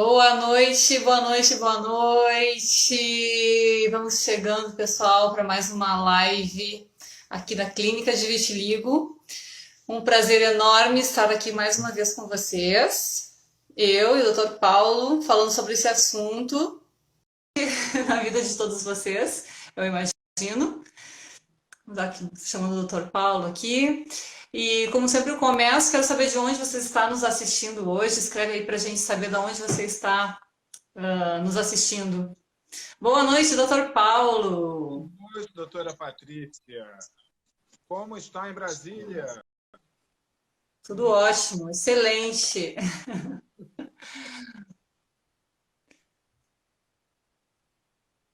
Boa noite, boa noite, boa noite. Vamos chegando, pessoal, para mais uma live aqui da Clínica de Vitiligo. Um prazer enorme estar aqui mais uma vez com vocês. Eu e o Dr. Paulo falando sobre esse assunto na vida de todos vocês, eu imagino. Vamos aqui, chamando o Dr. Paulo aqui. E como sempre eu começo, quero saber de onde você está nos assistindo hoje. Escreve aí para a gente saber de onde você está nos assistindo. Boa noite, doutor Paulo. Boa noite, doutora Patrícia. Como está em Brasília? Tudo ótimo, excelente.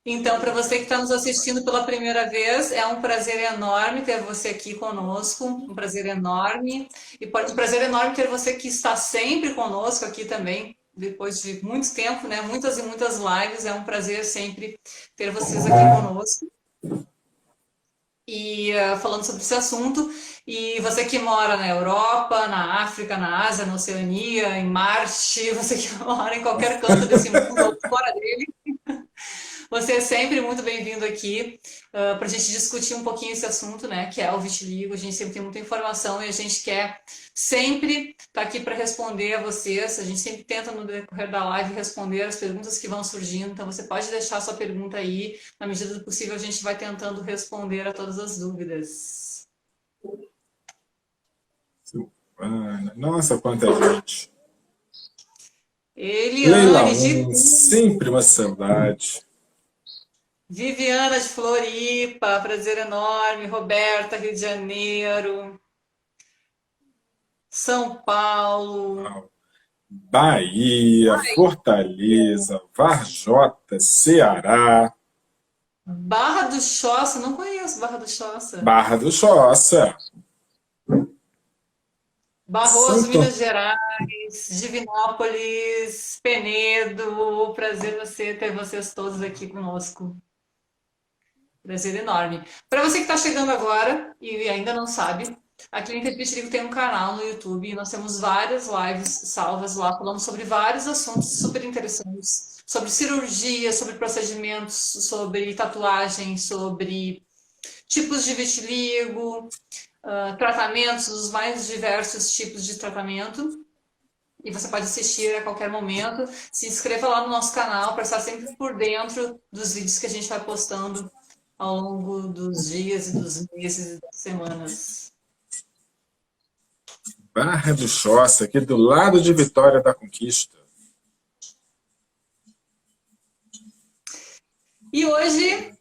Então, para você que está nos assistindo pela primeira vez, é um prazer enorme ter você aqui conosco, um prazer enorme. E pode um prazer enorme ter você que está sempre conosco aqui também, depois de muito tempo, né? Muitas e muitas lives, é um prazer sempre ter vocês aqui conosco. E falando sobre esse assunto, e você que mora na Europa, na África, na Ásia, na Oceania, em Marte, você que mora em qualquer canto desse mundo ou fora dele, você é sempre muito bem-vindo aqui para a gente discutir um pouquinho esse assunto, né, que é o vitiligo. A gente sempre tem muita informação e a gente quer sempre estar aqui para responder a vocês. A gente sempre tenta, no decorrer da live, responder as perguntas que vão surgindo. Então, você pode deixar a sua pergunta aí. Na medida do possível, a gente vai tentando responder a todas as dúvidas. Nossa, quanta gente. Eliane, sempre uma saudade. Viviana de Floripa, prazer enorme. Roberta, Rio de Janeiro. São Paulo. Bahia, Fortaleza, Varjota, Ceará. Barra do Choça, não conheço Barra do Choça. Barra do Choça. Barroso, Minas Gerais, Divinópolis, Penedo. Prazer ter vocês todos aqui conosco. Prazer enorme. Para você que está chegando agora e ainda não sabe, a Clínica de Vitiligo tem um canal no YouTube e nós temos várias lives salvas lá falando sobre vários assuntos super interessantes, sobre cirurgia, sobre procedimentos, sobre tatuagem, sobre tipos de vitiligo, tratamentos, os mais diversos tipos de tratamento. E você pode assistir a qualquer momento. Se inscreva lá no nosso canal para estar sempre por dentro dos vídeos que a gente vai postando ao longo dos dias e dos meses e das semanas. Barra do Choça, aqui do lado de Vitória da Conquista. E hoje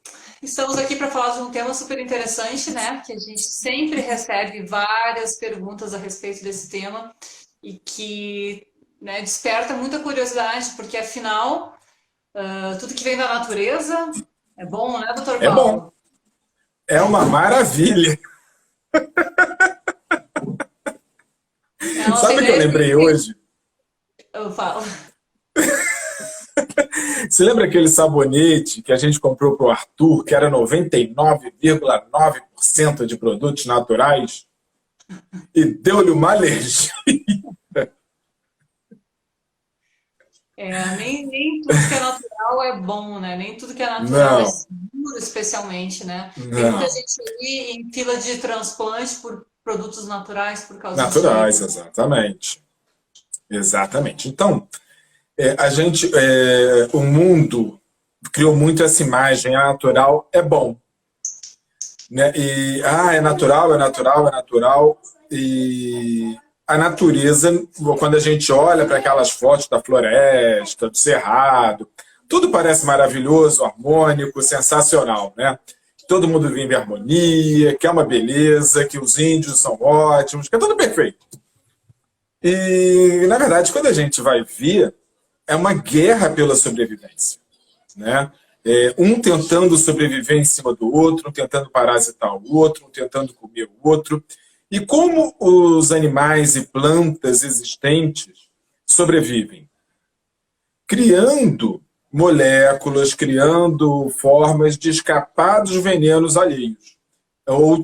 estamos aqui para falar de um tema super interessante, né? Que a gente sempre recebe várias perguntas a respeito desse tema e que, né, desperta muita curiosidade, porque afinal, tudo que vem da natureza é bom, né, doutor Paulo? É bom. É uma maravilha. Sabe o que eu lembrei hoje? Eu falo. Você lembra aquele sabonete que a gente comprou para o Arthur, que era 99,9% de produtos naturais? E deu-lhe uma alergia. Nem tudo que é natural é bom, né? Nem tudo que é natural é seguro, especialmente, né? Tem muita gente aí em fila de transplante por produtos naturais por causa naturais, exatamente. Exatamente. Então, o mundo criou muito essa imagem, natural é bom. Né? E, é natural, é natural, é natural. E a natureza, quando a gente olha para aquelas fotos da floresta, do cerrado, tudo parece maravilhoso, harmônico, sensacional, né? Todo mundo vive em harmonia, que é uma beleza, que os índios são ótimos, que é tudo perfeito. E, na verdade, quando a gente vai ver, é uma guerra pela sobrevivência, né? Um tentando sobreviver em cima do outro, um tentando parasitar o outro, um tentando comer o outro. E como os animais e plantas existentes sobrevivem? Criando moléculas, criando formas de escapar dos venenos alheios. Ou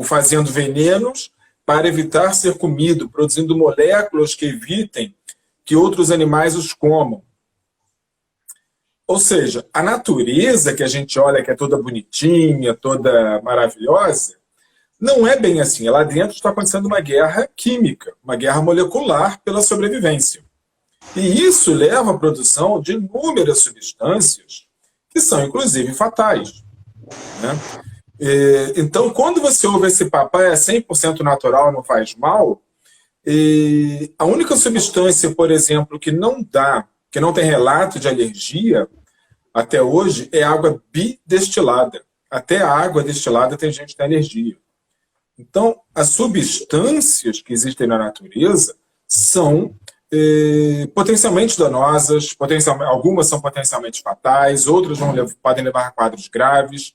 fazendo venenos para evitar ser comido, produzindo moléculas que evitem que outros animais os comam. Ou seja, a natureza que a gente olha que é toda bonitinha, toda maravilhosa, não é bem assim. Lá dentro está acontecendo uma guerra química, uma guerra molecular pela sobrevivência. E isso leva à produção de inúmeras substâncias que são, inclusive, fatais. Né? Então, quando você ouve esse papo, é 100% natural, não faz mal, a única substância, por exemplo, que não dá, que não tem relato de alergia, até hoje, é água bidestilada. Até a água destilada tem gente que tem alergia. Então, as substâncias que existem na natureza são potencialmente danosas, algumas são potencialmente fatais, outras podem levar a quadros graves.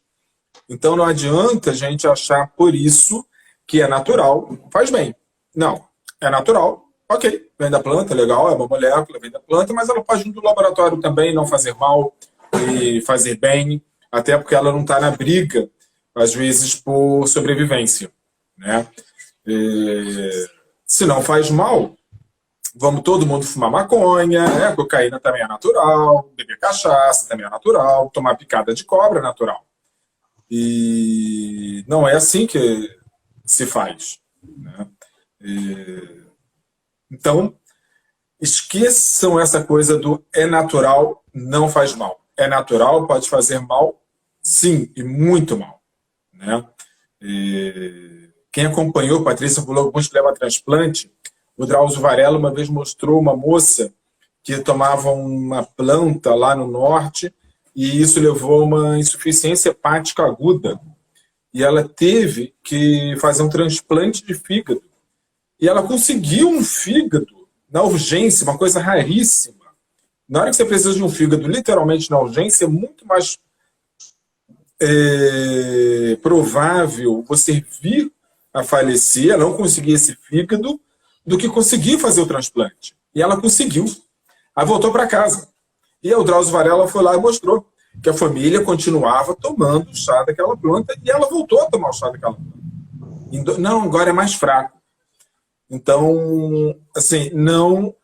Então, não adianta a gente achar por isso que é natural, faz bem. Não, é natural, ok, vem da planta, legal, é uma molécula, vem da planta, mas ela pode ir do laboratório também, não fazer mal e fazer bem, até porque ela não está na briga, às vezes, por sobrevivência. Né? Se não faz mal, vamos todo mundo fumar maconha, né? Cocaína também é natural, beber cachaça também é natural, tomar picada de cobra é natural. E não é assim que se faz. Né? Então, esqueçam essa coisa do é natural, não faz mal. É natural, pode fazer mal, sim, e muito mal. Né? Quem acompanhou, Patrícia falou alguns que levam a transplante, o Drauzio Varela uma vez mostrou uma moça que tomava uma planta lá no norte e isso levou a uma insuficiência hepática aguda. E ela teve que fazer um transplante de fígado. E ela conseguiu um fígado na urgência, uma coisa raríssima. Na hora que você precisa de um fígado literalmente na urgência, é muito mais provável você vir a falecer, a não conseguir esse fígado, do que conseguir fazer o transplante. E ela conseguiu. Aí voltou para casa. E o Drauzio Varela foi lá e mostrou que a família continuava tomando o chá daquela planta e ela voltou a tomar o chá daquela planta. Não, agora é mais fraco. Então, assim, não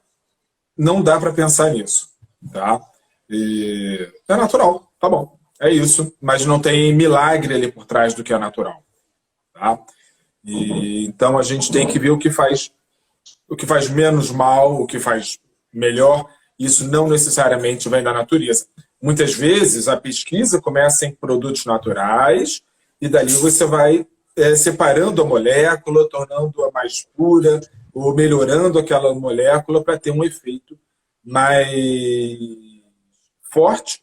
dá para pensar nisso. Tá? É natural, tá bom. É isso. Mas não tem milagre ali por trás do que é natural. Tá? Então a gente tem que ver o que faz menos mal, o que faz melhor. Isso não necessariamente vem da natureza. Muitas vezes a pesquisa começa em produtos naturais e dali você vai separando a molécula, tornando-a mais pura ou melhorando aquela molécula para ter um efeito mais forte,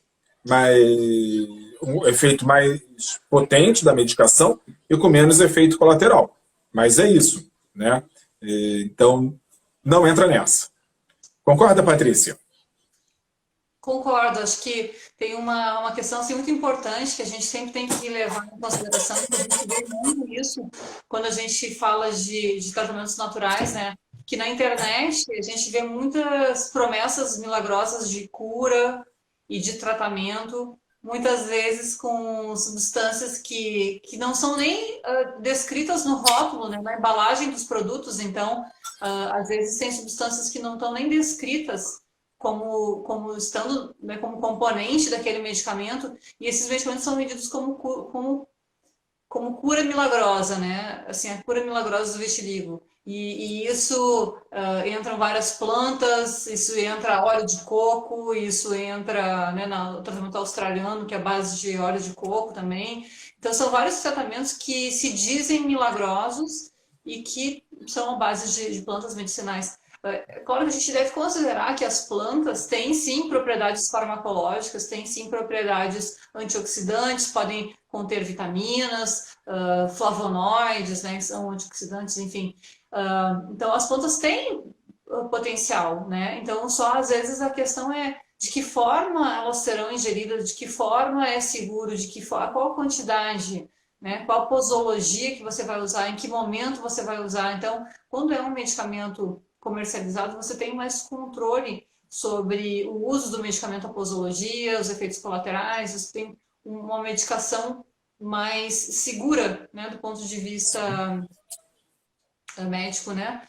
um efeito mais potente da medicação e com menos efeito colateral. Mas é isso, né? Então, não entra nessa. Concorda, Patrícia? Concordo, acho que tem uma questão assim, muito importante que a gente sempre tem que levar em consideração, que a gente vê muito isso quando a gente fala de tratamentos naturais, né? Que na internet a gente vê muitas promessas milagrosas de cura e de tratamento, muitas vezes com substâncias que não são nem descritas no rótulo, né? Na embalagem dos produtos, então, às vezes tem substâncias que não estão nem descritas como estando, né, como componente daquele medicamento, e esses medicamentos são vendidos como cura milagrosa, né? Assim, a cura milagrosa do vitiligo. E isso entram várias plantas, isso entra óleo de coco, isso entra, né, no tratamento australiano, que é a base de óleo de coco também. Então, são vários tratamentos que se dizem milagrosos e que são a base de plantas medicinais. Claro que a gente deve considerar que as plantas têm sim propriedades farmacológicas, têm sim propriedades antioxidantes, podem conter vitaminas, flavonoides, né, que são antioxidantes, enfim. Então as plantas têm potencial, né? Então só às vezes a questão é de que forma elas serão ingeridas, de que forma é seguro, qual a quantidade, né? Qual posologia que você vai usar, em que momento você vai usar. Então, quando é um medicamento comercializado, você tem mais controle sobre o uso do medicamento, a posologia, os efeitos colaterais, você tem uma medicação mais segura, né, do ponto de vista médico, né?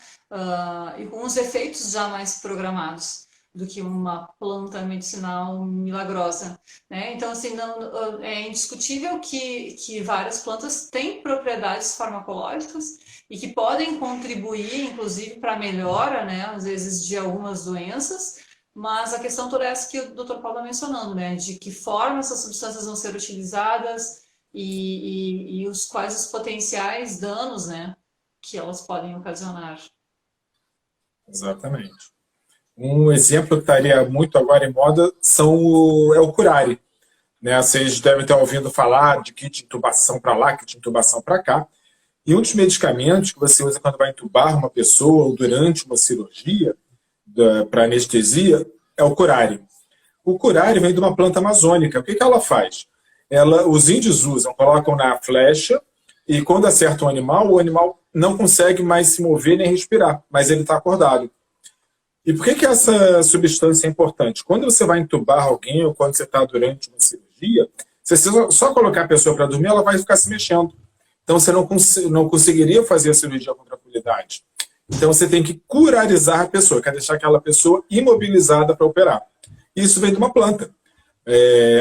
E com os efeitos já mais programados do que uma planta medicinal milagrosa, né? Então, assim, é indiscutível que várias plantas têm propriedades farmacológicas e que podem contribuir, inclusive, para a melhora, né, às vezes, de algumas doenças, mas a questão toda é essa que o Dr. Paulo está mencionando, né, de que forma essas substâncias vão ser utilizadas e os quais os potenciais danos, né, que elas podem ocasionar. Exatamente. Um exemplo que estaria muito agora em moda é o curare. Né? Vocês devem ter ouvido falar de kit de intubação para lá, kit de intubação para cá. E um dos medicamentos que você usa quando vai intubar uma pessoa ou durante uma cirurgia para anestesia é o curare. O curare vem de uma planta amazônica. O que ela faz? Os índios usam, colocam na flecha e quando acerta o animal não consegue mais se mover nem respirar, mas ele está acordado. E por que essa substância é importante? Quando você vai entubar alguém ou quando você está durante uma cirurgia, se você só colocar a pessoa para dormir, ela vai ficar se mexendo. Então você não conseguiria fazer a cirurgia com tranquilidade. Então você tem que curarizar a pessoa, quer deixar aquela pessoa imobilizada para operar. Isso vem de uma planta.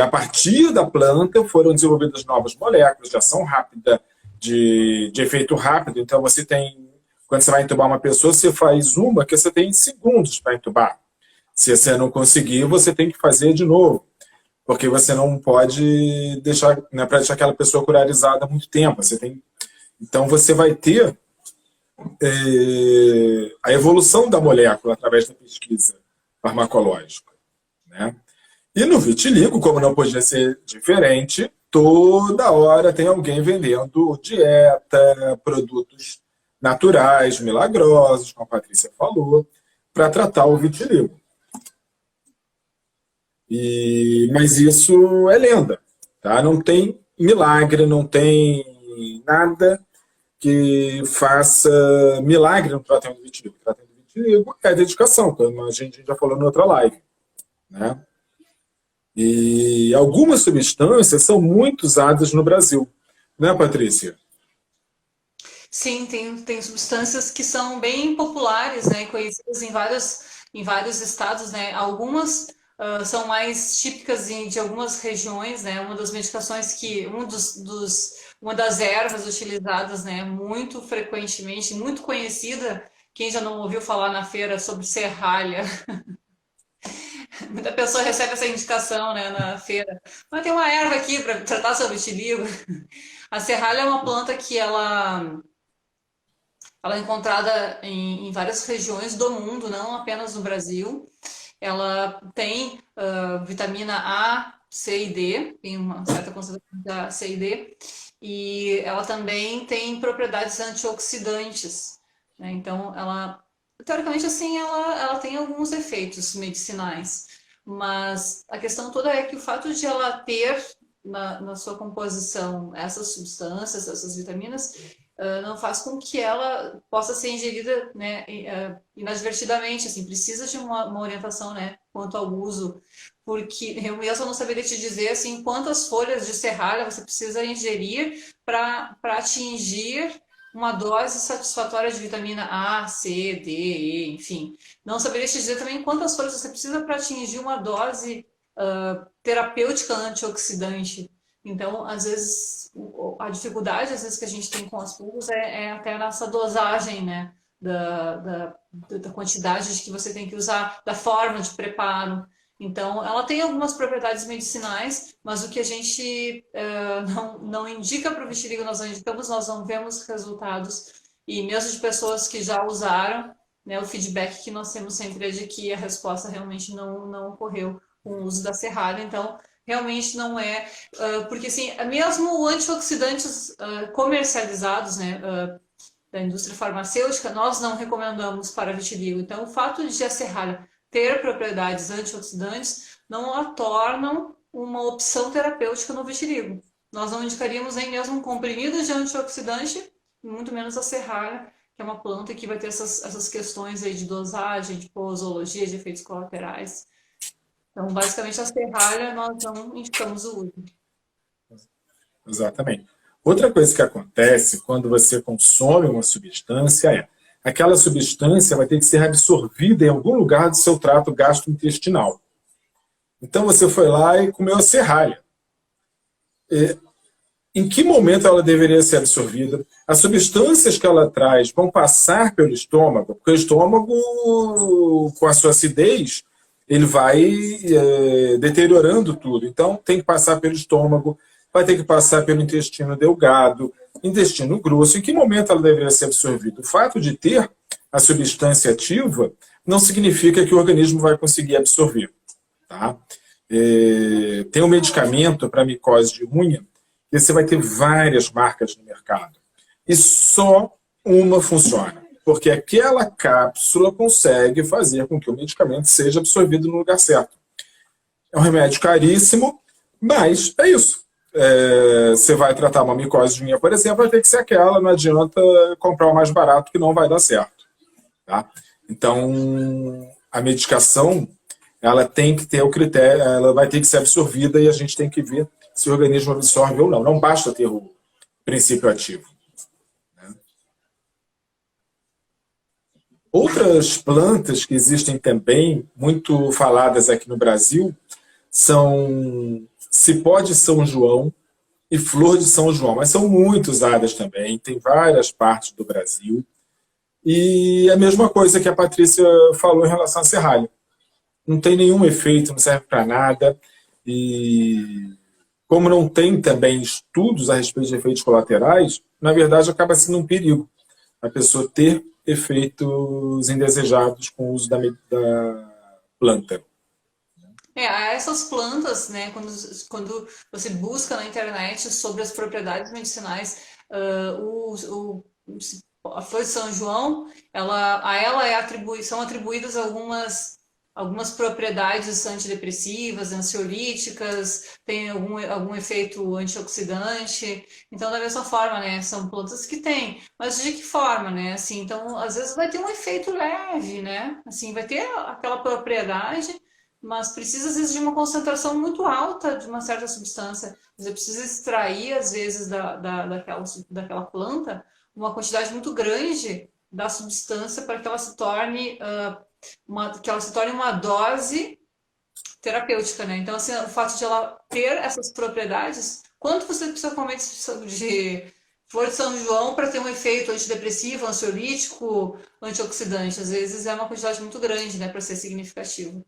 A partir da planta foram desenvolvidas novas moléculas de ação rápida, de efeito rápido. Então você tem, quando você vai entubar uma pessoa, você faz uma que você tem segundos para entubar. Se você não conseguir, você tem que fazer de novo. Porque você não pode deixar, né, para deixar aquela pessoa curarizada há muito tempo. Então você vai ter a evolução da molécula através da pesquisa farmacológica. Né? E no vitiligo, como não podia ser diferente, toda hora tem alguém vendendo dieta, produtos naturais, milagrosos, como a Patrícia falou, para tratar o vitiligo. Mas isso é lenda. Tá? Não tem milagre, não tem nada que faça milagre no tratamento do vitiligo. O tratamento do vitiligo é dedicação, como a gente já falou na outra live. Né? E algumas substâncias são muito usadas no Brasil. Né, Patrícia? Sim, tem substâncias que são bem populares, né, conhecidas em vários estados, né, algumas são mais típicas de algumas regiões, né, uma das medicações uma das ervas utilizadas, né, muito frequentemente, muito conhecida, quem já não ouviu falar na feira sobre serralha, muita pessoa recebe essa indicação, né, na feira, mas tem uma erva aqui para tratar sobre vitiligo. A serralha é uma planta que ela é encontrada em várias regiões do mundo, não apenas no Brasil. Ela tem vitamina A, C e D, tem uma certa concentração da C e D, e ela também tem propriedades antioxidantes. Né? Então, teoricamente, assim, ela tem alguns efeitos medicinais, mas a questão toda é que o fato de ela ter na sua composição essas substâncias, essas vitaminas, não faz com que ela possa ser ingerida, né, inadvertidamente, assim, precisa de uma orientação, né, quanto ao uso, porque eu mesmo não saberia te dizer, assim, quantas folhas de serralha você precisa ingerir para atingir uma dose satisfatória de vitamina A, C, D, E, enfim. Não saberia te dizer também quantas folhas você precisa para atingir uma dose terapêutica antioxidante. Então, às vezes, a dificuldade às vezes que a gente tem com as pulgas é até nessa dosagem, né? Da quantidade de que você tem que usar, da forma de preparo. Então, ela tem algumas propriedades medicinais, mas o que a gente não indica para o vitiligo, nós não indicamos, nós não vemos resultados. E mesmo de pessoas que já usaram, né, o feedback que nós temos sempre é de que a resposta realmente não ocorreu com o uso da serralha. Então, realmente não é, porque assim, mesmo antioxidantes comercializados, né, da indústria farmacêutica, nós não recomendamos para vitiligo. Então, o fato de a serralha ter propriedades antioxidantes não a tornam uma opção terapêutica no vitiligo. Nós não indicaríamos nem mesmo um comprimido de antioxidante, muito menos a serralha, que é uma planta que vai ter essas questões aí de dosagem, de posologia, de efeitos colaterais. Então, basicamente, a serralha nós não indicamos o uso. Exatamente. Outra coisa que acontece quando você consome uma substância aquela substância vai ter que ser absorvida em algum lugar do seu trato gastrointestinal. Então você foi lá e comeu a serralha. Em que momento ela deveria ser absorvida? As substâncias que ela traz vão passar pelo estômago, porque o estômago, com a sua acidez, ele vai deteriorando tudo. Então, tem que passar pelo estômago, vai ter que passar pelo intestino delgado, intestino grosso. Em que momento ela deveria ser absorvida? O fato de ter a substância ativa não significa que o organismo vai conseguir absorver. Tá? Tem um medicamento para micose de unha, e você vai ter várias marcas no mercado. E só uma funciona. Porque aquela cápsula consegue fazer com que o medicamento seja absorvido no lugar certo. É um remédio caríssimo, mas é isso. Você vai tratar uma micose de unha, por exemplo, vai ter que ser aquela, não adianta comprar o mais barato que não vai dar certo. Tá? Então, a medicação, ela tem que ter o critério, ela vai ter que ser absorvida e a gente tem que ver se o organismo absorve ou não. Não basta ter o princípio ativo. Né? Outras plantas que existem também, muito faladas aqui no Brasil, são cipó de São João e flor de São João, mas são muito usadas também, tem várias partes do Brasil. E a mesma coisa que a Patrícia falou em relação à serralha. Não tem nenhum efeito, não serve para nada. E como não tem também estudos a respeito de efeitos colaterais, na verdade acaba sendo um perigo a pessoa ter efeitos indesejados com o uso da planta. Essas plantas, né, quando você busca na internet sobre as propriedades medicinais, a flor de São João, a ela são atribuídas algumas propriedades antidepressivas, ansiolíticas, tem algum efeito antioxidante. Então, da mesma forma, né, são plantas que têm, mas de que forma, né? Assim, então, às vezes vai ter um efeito leve, né? Assim, vai ter aquela propriedade, mas precisa, às vezes, de uma concentração muito alta de uma certa substância. Você precisa extrair, às vezes, daquela planta uma quantidade muito grande da substância para que ela se torne uma dose terapêutica, né? Então, assim, o fato de ela ter essas propriedades, quanto você precisa comer de flor de São João para ter um efeito antidepressivo, ansiolítico, antioxidante? Às vezes é uma quantidade muito grande, né, para ser significativo.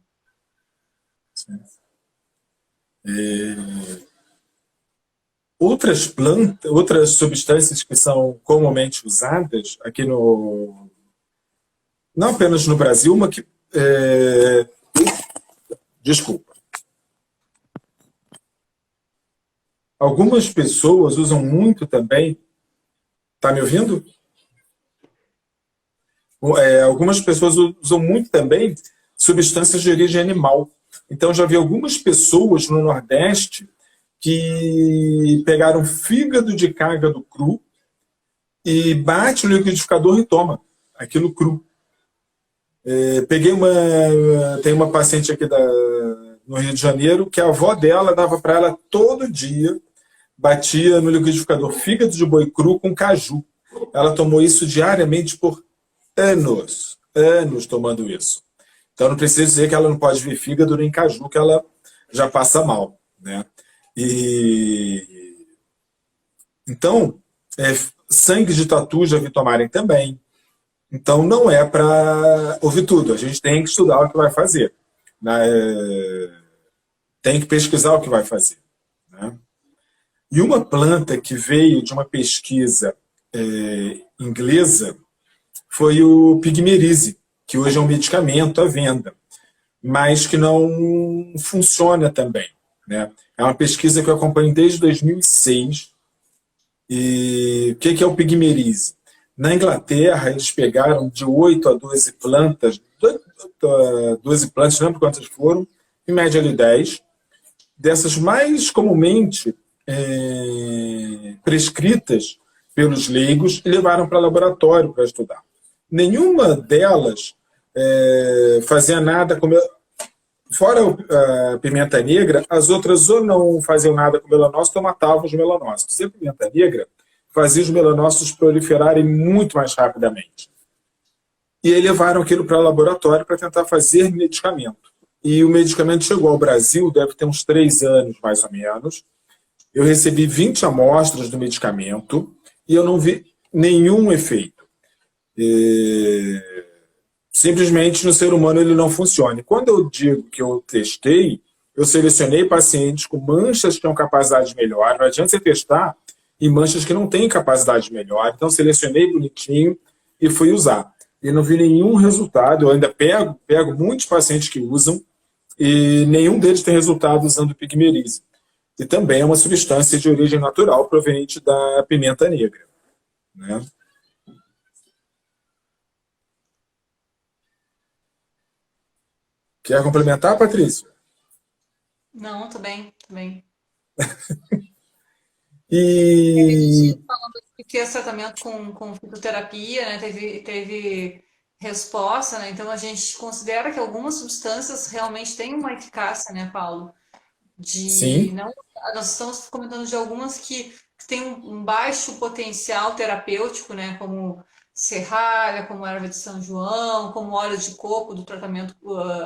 Outras substâncias que são comumente usadas aqui não apenas no Brasil, mas que desculpa. Algumas pessoas usam muito também. Tá me ouvindo? Algumas pessoas usam muito também substâncias de origem animal. Então, já vi algumas pessoas no Nordeste que pegaram fígado de cágado cru e bate no liquidificador e toma aquilo cru. Tem uma paciente aqui no Rio de Janeiro que a avó dela dava para ela todo dia, batia no liquidificador fígado de boi cru com caju. Ela tomou isso diariamente por anos tomando isso. Então não precisa dizer que ela não pode ver fígado nem caju, que ela já passa mal, né? Então, sangue de tatu já vi tomarem também. Então não é para ouvir tudo, a gente tem que estudar o que vai fazer, né? Tem que pesquisar o que vai fazer, né? E uma planta que veio de uma pesquisa inglesa foi o pigmerise, que hoje é um medicamento à venda, mas que não funciona também, né? É uma pesquisa que eu acompanho desde 2006. E o que é o pigmerise? Na Inglaterra, eles pegaram de 8 a 12 plantas, 12 plantas, não lembro quantas foram, em média ali 10, dessas mais comumente prescritas pelos leigos, e levaram para laboratório para estudar. Nenhuma delas fazia nada com... Fora a pimenta negra, as outras ou não faziam nada com melanócito ou matavam os melanócitos. E a pimenta negra fazia os melanócitos proliferarem muito mais rapidamente. e aí levaram aquilo para o laboratório para tentar fazer medicamento. E o medicamento chegou ao Brasil, deve ter uns 3 anos, mais ou menos. Eu recebi 20 amostras do medicamento e eu não vi nenhum efeito. Simplesmente no ser humano ele não funciona. E quando eu digo que eu testei, eu selecionei pacientes com manchas que têm capacidade melhor. Não adianta você testar em manchas que não têm capacidade melhor. Então selecionei bonitinho e fui usar. E não vi nenhum resultado. Eu ainda pego muitos pacientes que usam e nenhum deles tem resultado usando pigmerise. E também é uma substância de origem natural proveniente da pimenta negra, né? Quer complementar, Patrícia? Não, tô bem, tô bem. Teve E gente falando que fez tratamento com fitoterapia, né? Teve resposta, né? Então a gente considera que algumas substâncias realmente têm uma eficácia, né, Paulo? De sim, não, nós estamos comentando de algumas que têm um baixo potencial terapêutico, né? Como serralha, como erva de São João, como óleo de coco do tratamento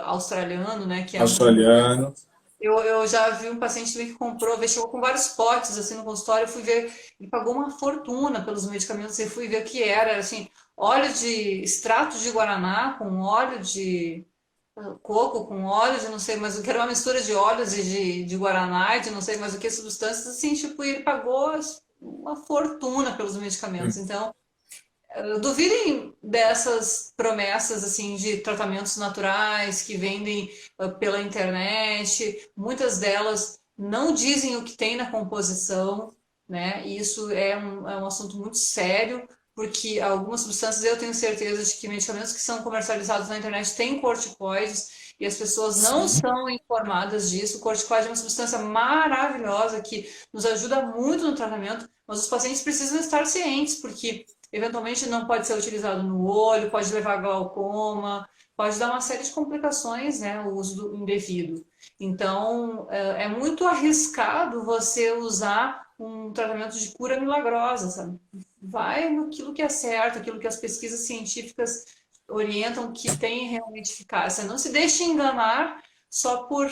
australiano, né? Que é um australiano. eu já vi um paciente também que comprou, veio, chegou com vários potes assim no consultório, eu fui ver, ele pagou uma fortuna pelos medicamentos, e fui ver o que era, assim, óleo de extrato de guaraná com óleo de coco, com óleo de não sei mais o que, era uma mistura de óleos e de guaraná, e de não sei mais o que, substâncias assim, tipo, e ele pagou uma fortuna pelos medicamentos. Então, duvidem dessas promessas assim de tratamentos naturais que vendem pela internet. Muitas delas não dizem o que tem na composição, né? E isso é um assunto muito sério, porque algumas substâncias eu tenho certeza de que medicamentos que são comercializados na internet têm corticoides e as pessoas não Sim, são informadas disso. O corticoide é uma substância maravilhosa que nos ajuda muito no tratamento, mas os pacientes precisam estar cientes, porque eventualmente não pode ser utilizado no olho, pode levar a glaucoma, pode dar uma série de complicações, né, o uso indevido. Então, é muito arriscado você usar um tratamento de cura milagrosa, sabe? Vai naquilo que é certo, aquilo que as pesquisas científicas orientam que tem realmente eficácia. Não se deixe enganar só por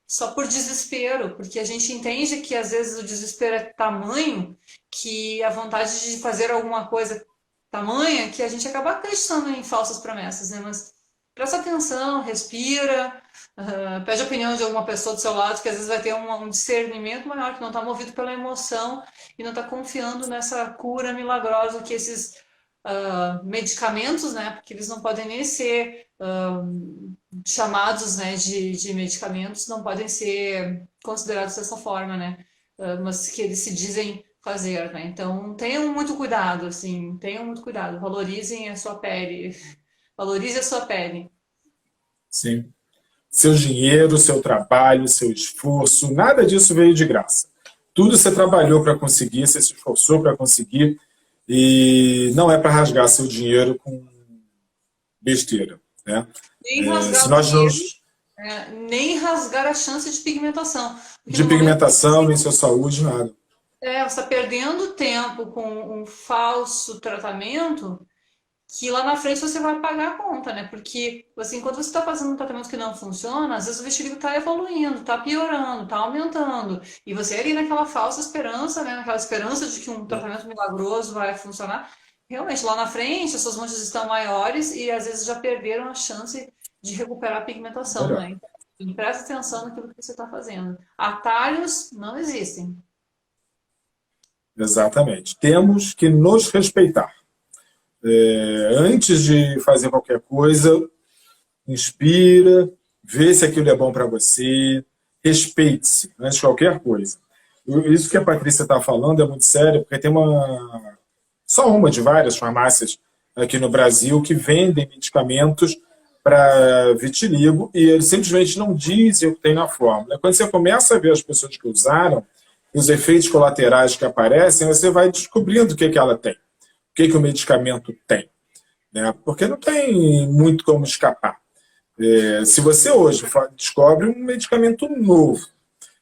só por desespero, porque a gente entende que às vezes o desespero é tamanho que a vontade de fazer alguma coisa tamanha que a gente acaba acreditando em falsas promessas, né? Mas presta atenção, respira, pede a opinião de alguma pessoa do seu lado, que às vezes vai ter um discernimento maior, que não está movido pela emoção e não está confiando nessa cura milagrosa que esses medicamentos, né? Porque eles não podem nem ser chamados, né, de medicamentos, não podem ser considerados dessa forma, né? Mas que eles se dizem fazer, né? Então tenham muito cuidado, assim, tenham muito cuidado, valorizem a sua pele, valorize a sua pele. sim. Seu dinheiro, seu trabalho, seu esforço, nada disso veio de graça. Tudo você trabalhou para conseguir, você se esforçou para conseguir, e não é para rasgar seu dinheiro com besteira, né? Nem rasgar Se o nós não... dinheiro, nem rasgar a chance de pigmentação, porque De no momento que pigmentação, nem sua saúde, nada. você está perdendo tempo com um falso tratamento, que lá na frente você vai pagar a conta, né? Porque, assim, quando você está fazendo um tratamento que não funciona, às vezes o vitiligo está evoluindo, está piorando, está aumentando. E você ali naquela falsa esperança, né? Naquela esperança de que um tratamento milagroso vai funcionar. Realmente, lá na frente, as suas manchas estão maiores e às vezes já perderam a chance de recuperar a pigmentação, Melhor. né? Então, presta atenção naquilo que você está fazendo. Atalhos não existem. Exatamente. Temos que nos respeitar. Antes de fazer qualquer coisa, inspira, vê se aquilo é bom para você, respeite-se antes de qualquer coisa. Isso que a Patrícia está falando é muito sério, porque tem só uma de várias farmácias aqui no Brasil que vendem medicamentos para vitiligo e eles simplesmente não dizem o que tem na fórmula. Quando você começa a ver as pessoas que usaram, os efeitos colaterais que aparecem, você vai descobrindo o que, que ela tem, o que, que o medicamento tem, né? Porque não tem muito como escapar. Se você hoje descobre um medicamento novo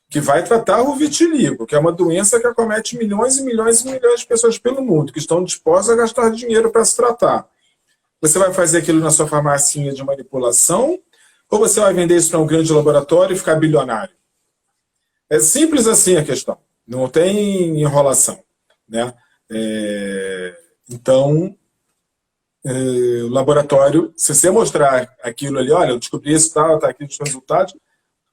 que vai tratar o vitiligo, que é uma doença que acomete milhões e milhões e milhões de pessoas pelo mundo, que estão dispostas a gastar dinheiro para se tratar. Você vai fazer aquilo na sua farmacinha de manipulação ou você vai vender isso para um grande laboratório e ficar bilionário? É simples assim a questão. Não tem enrolação, né? Então, o laboratório, se você mostrar aquilo ali, olha, eu descobri isso, tal, tá aqui os resultados,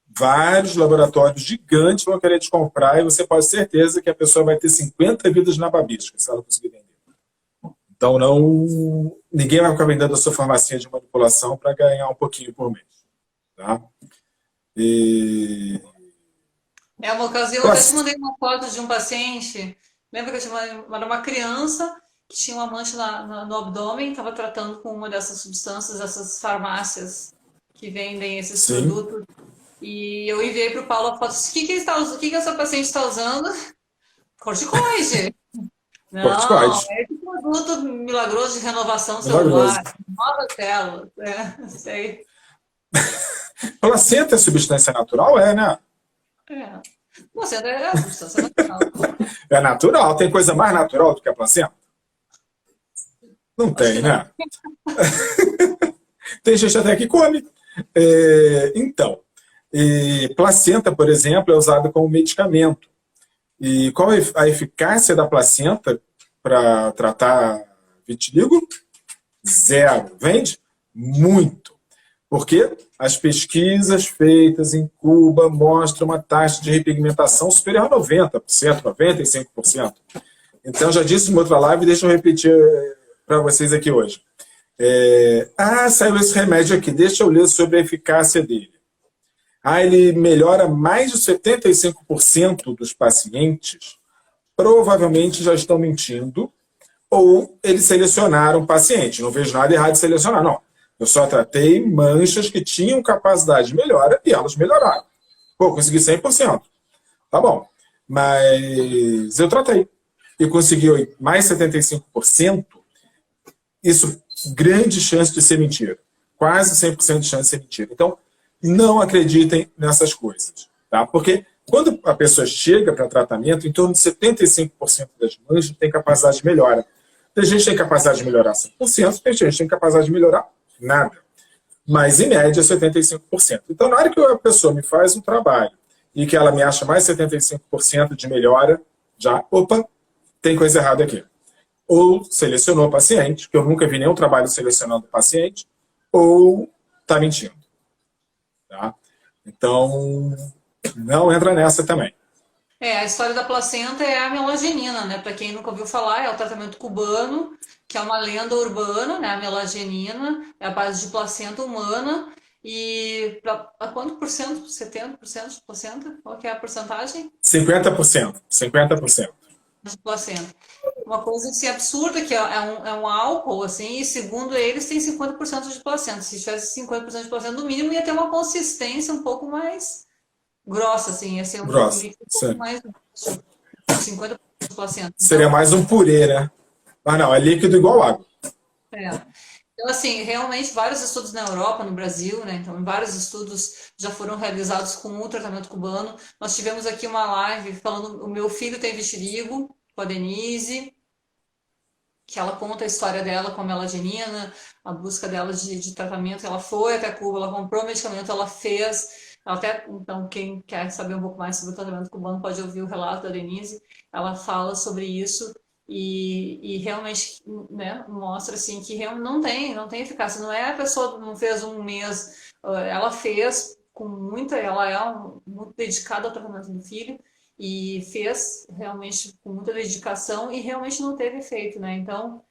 vários laboratórios gigantes vão querer te comprar e você pode ter certeza que a pessoa vai ter 50 vidas na babisca, se ela conseguir vender. Então, ninguém vai ficar vendendo a sua farmacinha de manipulação para ganhar um pouquinho por mês. Tá? Uma ocasião, eu até te mandei uma foto de um paciente. Lembra que eu te mandei uma criança que tinha uma mancha no abdômen, estava tratando com uma dessas substâncias, essas farmácias que vendem esses produtos. E eu enviei para o Paulo a foto. O que essa paciente está usando? Corticoide. Não, é esse produto milagroso de renovação celular, novas células. Sei. Placenta é substância natural? Né? Placenta é substância natural. É natural. Tem coisa mais natural do que a placenta? Não tem, né? Tem gente até que come. Então, placenta, por exemplo, é usada como medicamento. E qual a eficácia da placenta para tratar vitiligo? Zero. Vende? Muito. Porque as pesquisas feitas em Cuba mostram uma taxa de repigmentação superior a 90%, 95%. Então, já disse em outra live, deixa eu repetir para vocês aqui hoje. Saiu esse remédio aqui, deixa eu ler sobre a eficácia dele. Ele melhora mais de 75% dos pacientes, provavelmente já estão mentindo, ou eles selecionaram paciente. Não vejo nada errado em selecionar, não. Eu só tratei manchas que tinham capacidade de melhora e elas melhoraram. Consegui 100%. Tá bom. Mas eu tratei. E consegui mais 75%. Isso, grande chance de ser mentira. Quase 100% de chance de ser mentira. Então, não acreditem nessas coisas, tá? Porque quando a pessoa chega para tratamento, em torno de 75% das manchas tem capacidade de melhora. Tem gente que tem capacidade de melhorar 100%, tem gente que tem capacidade de melhorar nada. Mas, em média, 75%. Então, na hora que a pessoa me faz um trabalho e que ela me acha mais 75% de melhora, tem coisa errada aqui. Ou selecionou o paciente, que eu nunca vi nenhum trabalho selecionando o paciente, ou está mentindo. Tá? Então, não entra nessa também. A história da placenta é a melagenina, né? Para quem nunca ouviu falar, é o tratamento cubano, que é uma lenda urbana, né? A melagenina é a base de placenta humana. E a quanto por cento? 70% de placenta? Qual que é a porcentagem? 50%. 50%. De placenta. Uma coisa assim, absurda, que é um álcool, assim, e segundo eles tem 50% de placenta. Se tivesse 50% de placenta, no mínimo ia ter uma consistência um pouco mais grossa, assim, ia ser um líquido um pouco mais 50% de placenta. Seria mais um purê, né? Mas não, é líquido igual água. Então, assim, realmente vários estudos na Europa, no Brasil, né? Então, vários estudos já foram realizados com o tratamento cubano. Nós tivemos aqui uma live falando, o meu filho tem vitiligo, com a Denise, que ela conta a história dela com a melagenina, a busca dela de tratamento. Ela foi até Cuba, ela comprou o medicamento, ela fez. Então, quem quer saber um pouco mais sobre o tratamento cubano pode ouvir o relato da Denise. Ela fala sobre isso e realmente, né, mostra assim que realmente não tem eficácia. Não é a pessoa não fez um mês, ela fez com muita, ela é muito dedicada ao tratamento do filho. E fez realmente com muita dedicação e realmente não teve efeito, né? Então,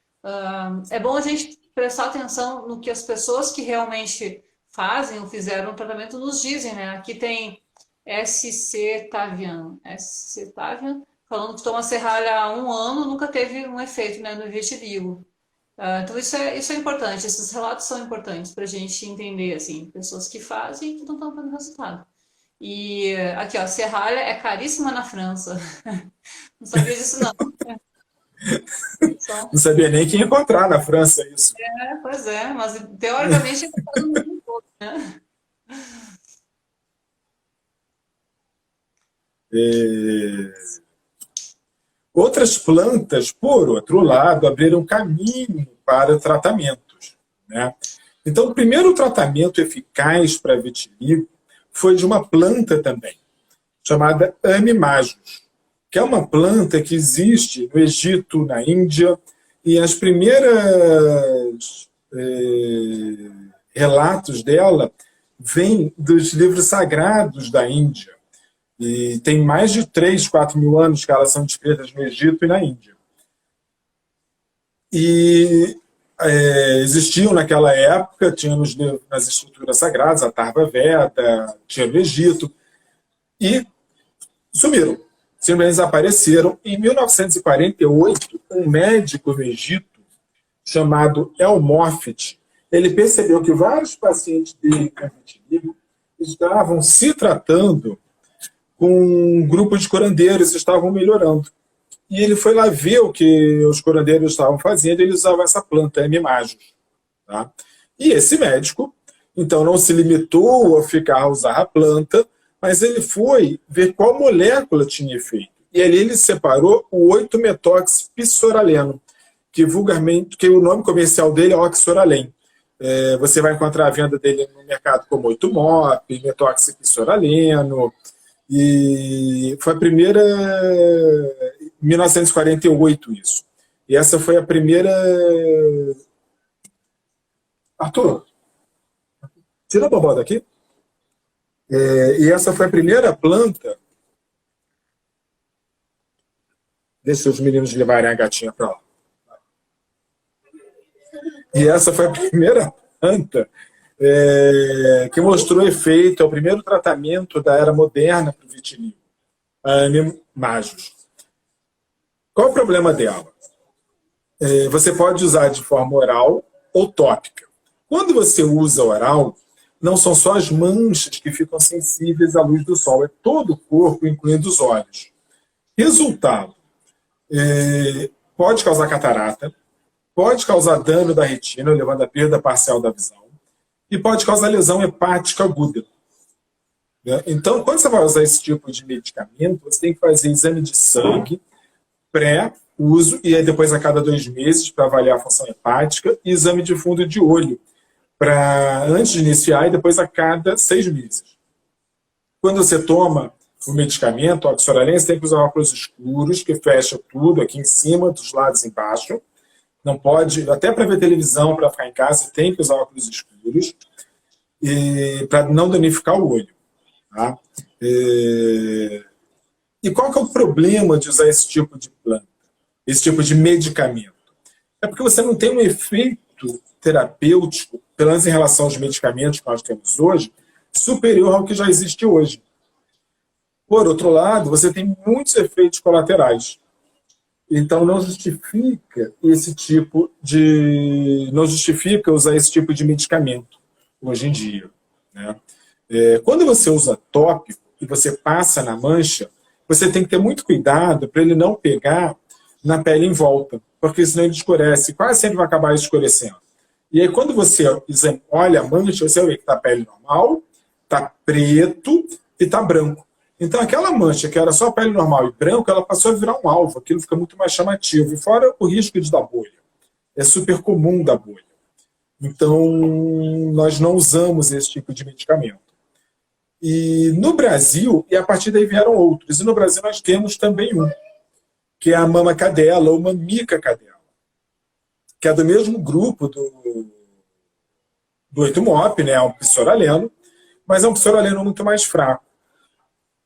é bom a gente prestar atenção no que as pessoas que realmente fazem ou fizeram o tratamento nos dizem, né? Aqui tem SC Tavian, falando que toma serralha há 1 ano, nunca teve um efeito, né, no vitiligo. Então, isso é importante, esses relatos são importantes para a gente entender, assim, pessoas que fazem e que não estão tendo resultado. E aqui, ó, serralha é caríssima na França. Não sabia disso, não. Não sabia nem que ia encontrar na França isso. Pois é, mas teoricamente é no mundo todo, né? Outras plantas, por outro lado, abriram caminho para tratamentos. né? Então, o primeiro tratamento eficaz para vitiligo foi de uma planta também, chamada Amimajos, que é uma planta que existe no Egito, na Índia, e as primeiras relatos dela vêm dos livros sagrados da Índia. E tem mais de 3, 4 mil anos que elas são descritas no Egito e na Índia. E existiam naquela época, tinha nas escrituras sagradas, a Tarva Veda, tinha no Egito, e sumiram. Simplesmente desapareceram. Em 1948, um médico no Egito, chamado El Moffitt, ele percebeu que vários pacientes dele com vitiligo estavam se tratando com um grupo de curandeiros, estavam melhorando. E ele foi lá ver o que os curandeiros estavam fazendo, e eles usavam essa planta, Amimajos. Tá? E esse médico, então, não se limitou a ficar a usar a planta, mas ele foi ver qual molécula tinha efeito. E ali ele separou o 8-metoxpisoraleno, que vulgarmente, que o nome comercial dele é Oxoralém. Você vai encontrar a venda dele no mercado como 8-mop, metoxpisoraleno, e foi a primeira, em 1948 isso. E essa foi a primeira... Arthur, tira a bobó daqui. E essa foi a primeira planta... Deixa os meninos levarem a gatinha para lá. E essa foi a primeira planta que mostrou efeito, é o primeiro tratamento da era moderna para o vitiligo, a Amimajos. Qual o problema dela? Você pode usar de forma oral ou tópica. Quando você usa oral, não são só as manchas que ficam sensíveis à luz do sol, é todo o corpo, incluindo os olhos. Resultado, pode causar catarata, pode causar dano da retina, levando à perda parcial da visão, e pode causar lesão hepática aguda. Então, quando você vai usar esse tipo de medicamento, você tem que fazer exame de sangue, pré-uso, e aí depois a cada 2 meses para avaliar a função hepática, e exame de fundo de olho, antes de iniciar, e depois a cada 6 meses. Quando você toma o medicamento, o Oxoralém, você tem que usar óculos escuros, que fecha tudo, aqui em cima, dos lados embaixo. Não pode, até para ver televisão, para ficar em casa, tem que usar óculos escuros, para não danificar o olho. Tá? E qual que é o problema de usar esse tipo de planta, esse tipo de medicamento? É porque você não tem um efeito terapêutico, pelo menos em relação aos medicamentos que nós temos hoje, superior ao que já existe hoje. Por outro lado, você tem muitos efeitos colaterais. Então, não justifica usar esse tipo de medicamento hoje em dia. Né? Quando você usa tópico e você passa na mancha, você tem que ter muito cuidado para ele não pegar na pele em volta, porque senão ele escurece, quase sempre vai acabar escurecendo. E aí, quando você olha a mancha, você vê que está a pele normal, está preto e está branco. Então, aquela mancha que era só pele normal e branco, ela passou a virar um alvo. Aquilo fica muito mais chamativo. E fora o risco de dar bolha. É super comum dar bolha. Então, nós não usamos esse tipo de medicamento. E no Brasil, e a partir daí vieram outros. E no Brasil nós temos também um, que é a mama cadela, ou mamica cadela, que é do mesmo grupo do 8-mop, né? É um psoraleno, mas é um psoraleno muito mais fraco.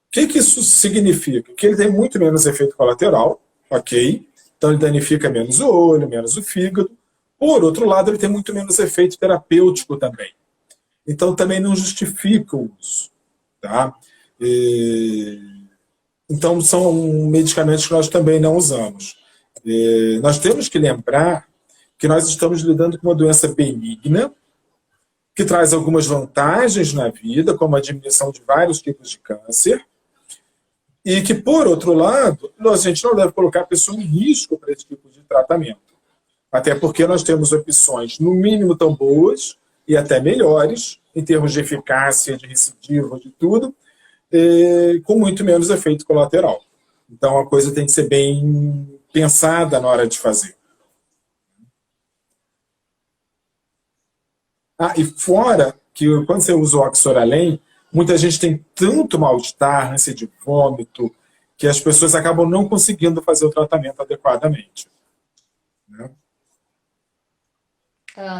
O que isso significa? Que ele tem muito menos efeito colateral, ok? Então ele danifica menos o olho, menos o fígado. Por outro lado, ele tem muito menos efeito terapêutico também. Então também não justifica o uso. Tá? Então são medicamentos que nós também não usamos. Nós temos que lembrar que nós estamos lidando com uma doença benigna, que traz algumas vantagens na vida, como a diminuição de vários tipos de câncer, e que, por outro lado, a gente não deve colocar a pessoa em risco para esse tipo de tratamento. Até porque nós temos opções, no mínimo, tão boas e até melhores, em termos de eficácia, de recidiva, de tudo, com muito menos efeito colateral. Então, a coisa tem que ser bem pensada na hora de fazer. Ah, e fora que quando você usa o Oxoralém, muita gente tem tanto mal-estar, ânsia de vômito, que as pessoas acabam não conseguindo fazer o tratamento adequadamente, né?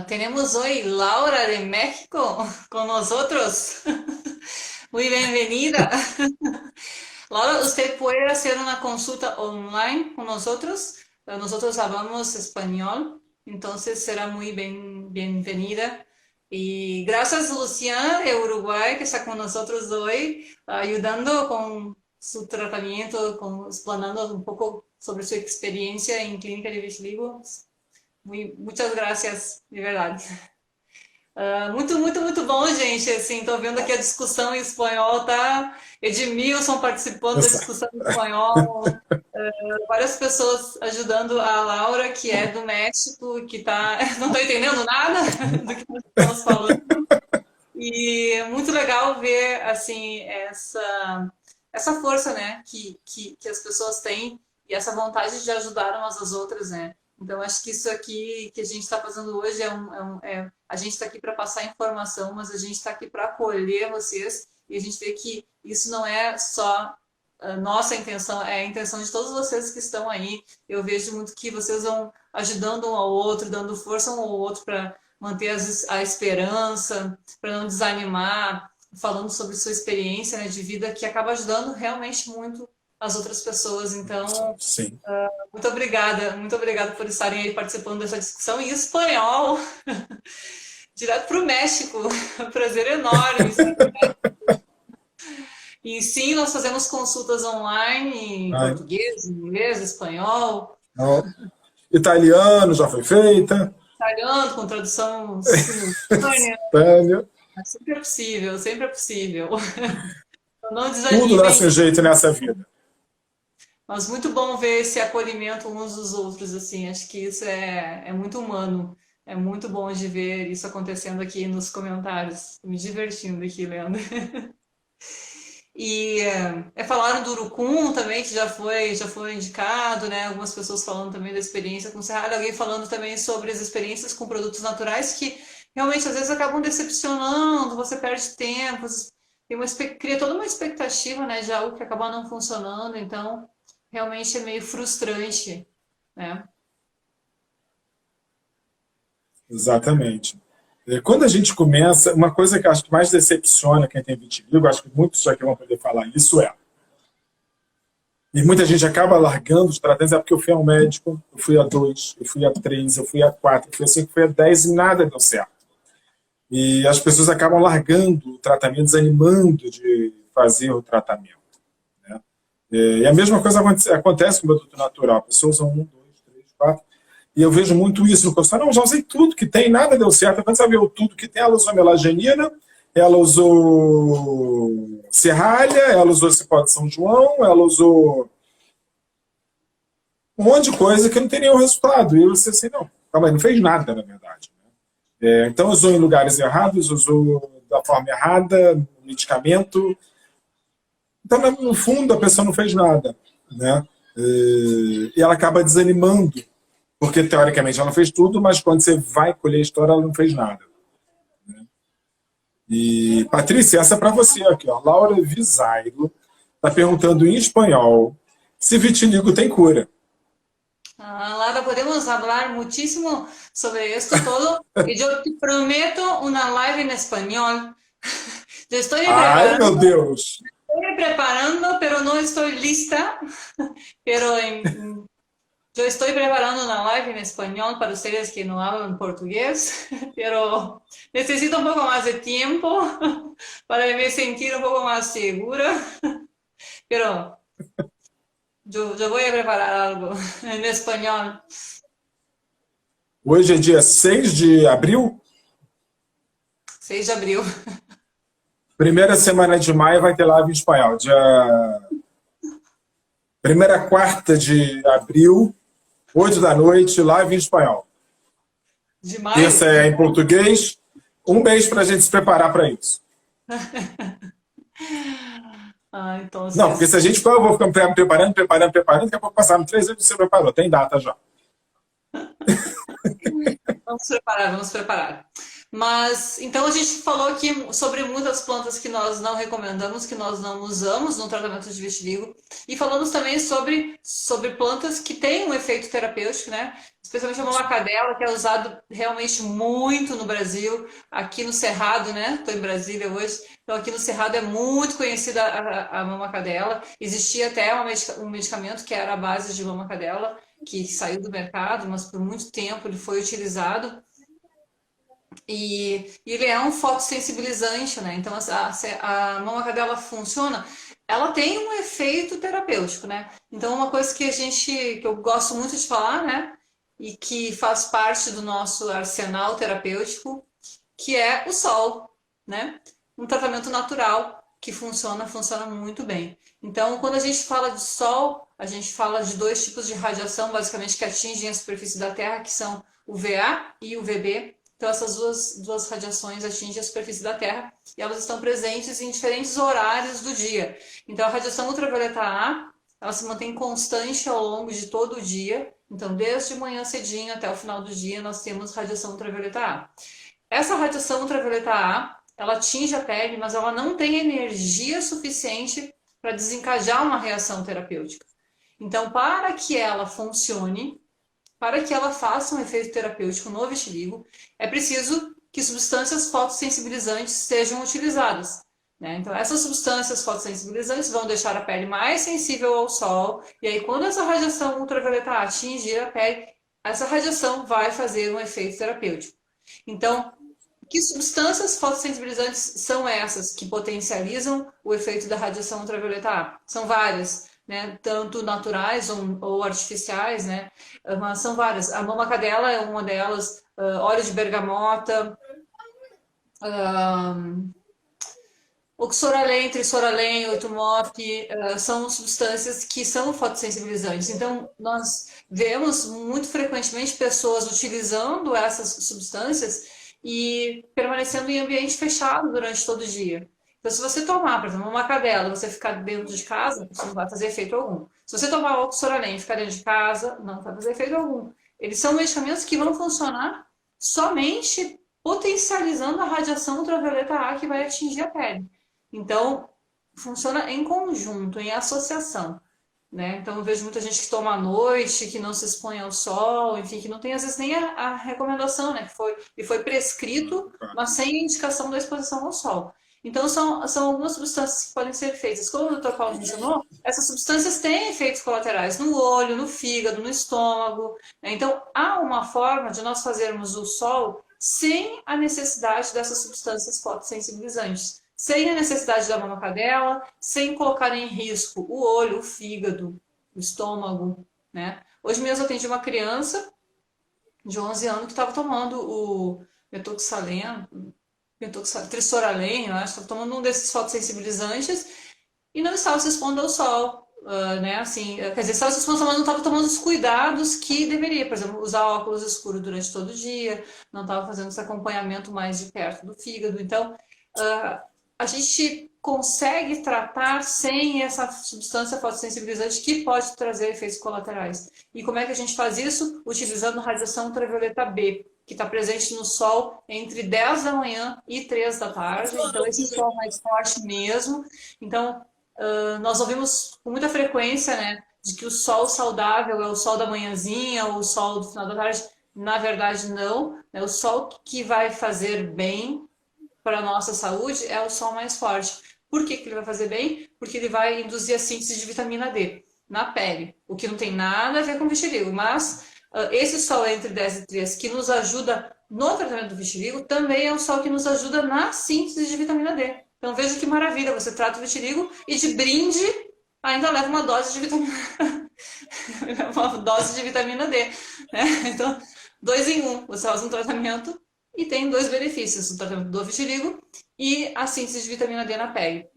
Tenemos hoy Laura de México con nosotros. Muy bienvenida. Laura, usted puede hacer una consulta online con nosotros. Nosotros hablamos español, entonces será muy bienvenida. Y gracias, Luciana de Uruguay, que está con nosotros hoy, ayudando con su tratamiento, explanando un poco sobre su experiencia en clínica de vitiligo. Muitas graças, de verdade. Muito bom, gente. Assim, tô vendo aqui a discussão em espanhol, tá? Edmilson participando da discussão em espanhol, várias pessoas ajudando a Laura, que é do México, que tá. Não tô entendendo nada do que nós estamos falando. E muito legal ver, assim, essa força, né, que as pessoas têm e essa vontade de ajudar umas às outras, né? Então, acho que isso aqui que a gente está fazendo hoje a gente está aqui para passar informação, mas a gente está aqui para acolher vocês e a gente vê que isso não é só a nossa intenção, é a intenção de todos vocês que estão aí. Eu vejo muito que vocês vão ajudando um ao outro, dando força um ao outro para manter a esperança, para não desanimar, falando sobre sua experiência, né, de vida, que acaba ajudando realmente muito as outras pessoas. Então, sim. muito obrigada por estarem aí participando dessa discussão em espanhol, direto para o México. Prazer enorme. E sim, nós fazemos consultas online em português, inglês, espanhol. Não. Italiano já foi feita. Italiano, com tradução simultânea. Sempre é possível, sempre é possível. Não desanimem. Tudo dá seu jeito nessa vida. Mas muito bom ver esse acolhimento uns dos outros, assim, acho que isso é muito humano, é muito bom de ver isso acontecendo aqui nos comentários, me divertindo aqui lendo. E falaram do Urucum também, que já foi indicado, né? Algumas pessoas falando também da experiência com o Cerrado, alguém falando também sobre as experiências com produtos naturais que realmente às vezes acabam decepcionando, você perde tempo, cria toda uma expectativa, né, de algo que acaba não funcionando, então realmente é meio frustrante, né? Exatamente. Quando a gente começa, uma coisa que eu acho que mais decepciona quem tem vitiligo, acho que muitos aqui vão poder falar isso, e muita gente acaba largando os tratamentos, porque eu fui ao médico, eu fui a 2, eu fui a 3, eu fui a 4, eu fui a 5, eu fui a 10 e nada deu certo. E as pessoas acabam largando o tratamento, desanimando de fazer o tratamento. E a mesma coisa acontece com o produto natural. Pessoas usam 1, 2, 3, 4. E eu vejo muito isso no consultório. Não, já usei tudo que tem, nada deu certo. Quando você viu tudo que tem, ela usou melagenina, ela usou serralha, ela usou cipó de São João, ela usou um monte de coisa que não tem nenhum resultado. E eu disse assim, não, calma aí, não fez nada, na verdade. Então usou em lugares errados, usou da forma errada, medicamento. Então, no fundo, a pessoa não fez nada, né? E ela acaba desanimando, porque, teoricamente, ela fez tudo, mas quando você vai colher a história, ela não fez nada. Né? E, Patrícia, essa é para você aqui, ó. Laura Visailo está perguntando em espanhol se vitiligo tem cura. Laura, podemos falar muchísimo sobre esto todo. Y yo te prometo una live en español. Yo estoy Ai, meu Deus! Estoy preparando, pero no estoy lista. Pero yo estoy preparando una live en español para ustedes que no hablan portugués, pero necesito un poco más de tiempo para me sentir un poco más segura. Pero yo voy a preparar algo en español. Hoje é dia 6 de abril? 6 de abril. Primeira semana de maio vai ter live em espanhol. Primeira quarta de abril, 8 da noite, live em espanhol. De maio? Terça é em português. Um mês para a gente se preparar para isso. Então, não, porque se a gente eu vou ficar preparando, daqui a pouco passaram 3 anos que você preparou. Tem data já. Vamos preparar. Mas, então a gente falou aqui sobre muitas plantas que nós não recomendamos, que nós não usamos no tratamento de vitiligo. E falamos também sobre plantas que têm um efeito terapêutico, né? Especialmente a mamacadela, que é usado realmente muito no Brasil, aqui no Cerrado, né? Estou em Brasília hoje. Então, aqui no Cerrado é muito conhecida a mamacadela. Existia até um medicamento que era a base de mamacadela, que saiu do mercado, mas por muito tempo ele foi utilizado. E ele é um fotossensibilizante, né? Então, a mamacadela funciona, ela tem um efeito terapêutico, né? Então, uma coisa que eu gosto muito de falar, né? E que faz parte do nosso arsenal terapêutico, que é o sol, né? Um tratamento natural que funciona muito bem. Então, quando a gente fala de sol, a gente fala de dois tipos de radiação, basicamente, que atingem a superfície da Terra, que são o VA e o VB. Então, essas duas radiações atingem a superfície da Terra e elas estão presentes em diferentes horários do dia. Então, a radiação ultravioleta A, ela se mantém constante ao longo de todo o dia. Então, desde manhã cedinho até o final do dia, nós temos radiação ultravioleta A. Essa radiação ultravioleta A, ela atinge a pele, mas ela não tem energia suficiente para desencadear uma reação terapêutica. Então, para que ela funcione, para que ela faça um efeito terapêutico no vitiligo, é preciso que substâncias fotossensibilizantes sejam utilizadas, né? Então, essas substâncias fotossensibilizantes vão deixar a pele mais sensível ao sol, e aí, quando essa radiação ultravioleta A atingir a pele, essa radiação vai fazer um efeito terapêutico. Então, que substâncias fotossensibilizantes são essas que potencializam o efeito da radiação ultravioleta A? São várias, né? Tanto naturais ou artificiais, né? Mas são várias. A mamacadela é uma delas, óleo de bergamota, oxoralém, trisoralém, oitumop, são substâncias que são fotossensibilizantes. Então, nós vemos muito frequentemente pessoas utilizando essas substâncias e permanecendo em ambiente fechado durante todo o dia. Então, se você tomar, por exemplo, uma cadela, você ficar dentro de casa, isso não vai fazer efeito algum. Se você tomar oxoralém e ficar dentro de casa, não vai fazer efeito algum. Eles são medicamentos que vão funcionar somente potencializando a radiação ultravioleta A que vai atingir a pele. Então, funciona em conjunto, em associação, né? Então, eu vejo muita gente que toma à noite, que não se expõe ao sol, enfim, que não tem, às vezes, nem a recomendação, né? Que foi prescrito, mas sem indicação da exposição ao sol. Então, são algumas substâncias que podem ser feitas. Como o Dr. Paulo mencionou, essas substâncias têm efeitos colaterais no olho, no fígado, no estômago, né? Então, há uma forma de nós fazermos o sol sem a necessidade dessas substâncias fotossensibilizantes, sem a necessidade da mamacadela, sem colocar em risco o olho, o fígado, o estômago, né? Hoje mesmo eu atendi uma criança de 11 anos que estava tomando o trisoralém, eu acho, estava tomando um desses fotossensibilizantes e não estava se expondo ao sol, né? Assim, quer dizer, estava se expondo, mas não estava tomando os cuidados que deveria, por exemplo, usar óculos escuros durante todo o dia, não estava fazendo esse acompanhamento mais de perto do fígado. Então, a gente consegue tratar sem essa substância fotossensibilizante que pode trazer efeitos colaterais. E como é que a gente faz isso? Utilizando radiação ultravioleta B, que está presente no sol entre 10 da manhã e 3 da tarde. Então, esse sol mais forte mesmo. Então, nós ouvimos com muita frequência, né, de que o sol saudável é o sol da manhãzinha ou o sol do final da tarde. Na verdade, não. É o sol que vai fazer bem para a nossa saúde é o sol mais forte. Por que ele vai fazer bem? Porque ele vai induzir a síntese de vitamina D na pele, o que não tem nada a ver com vitiligo, mas esse sol entre 10 e 3 que nos ajuda no tratamento do vitiligo também é um sol que nos ajuda na síntese de vitamina D. Então veja que maravilha, você trata o vitiligo e de brinde ainda leva uma dose de vitamina uma dose de vitamina D, né? Então, 2 em 1, você faz um tratamento e tem 2 benefícios, o tratamento do vitiligo e a síntese de vitamina D na pele.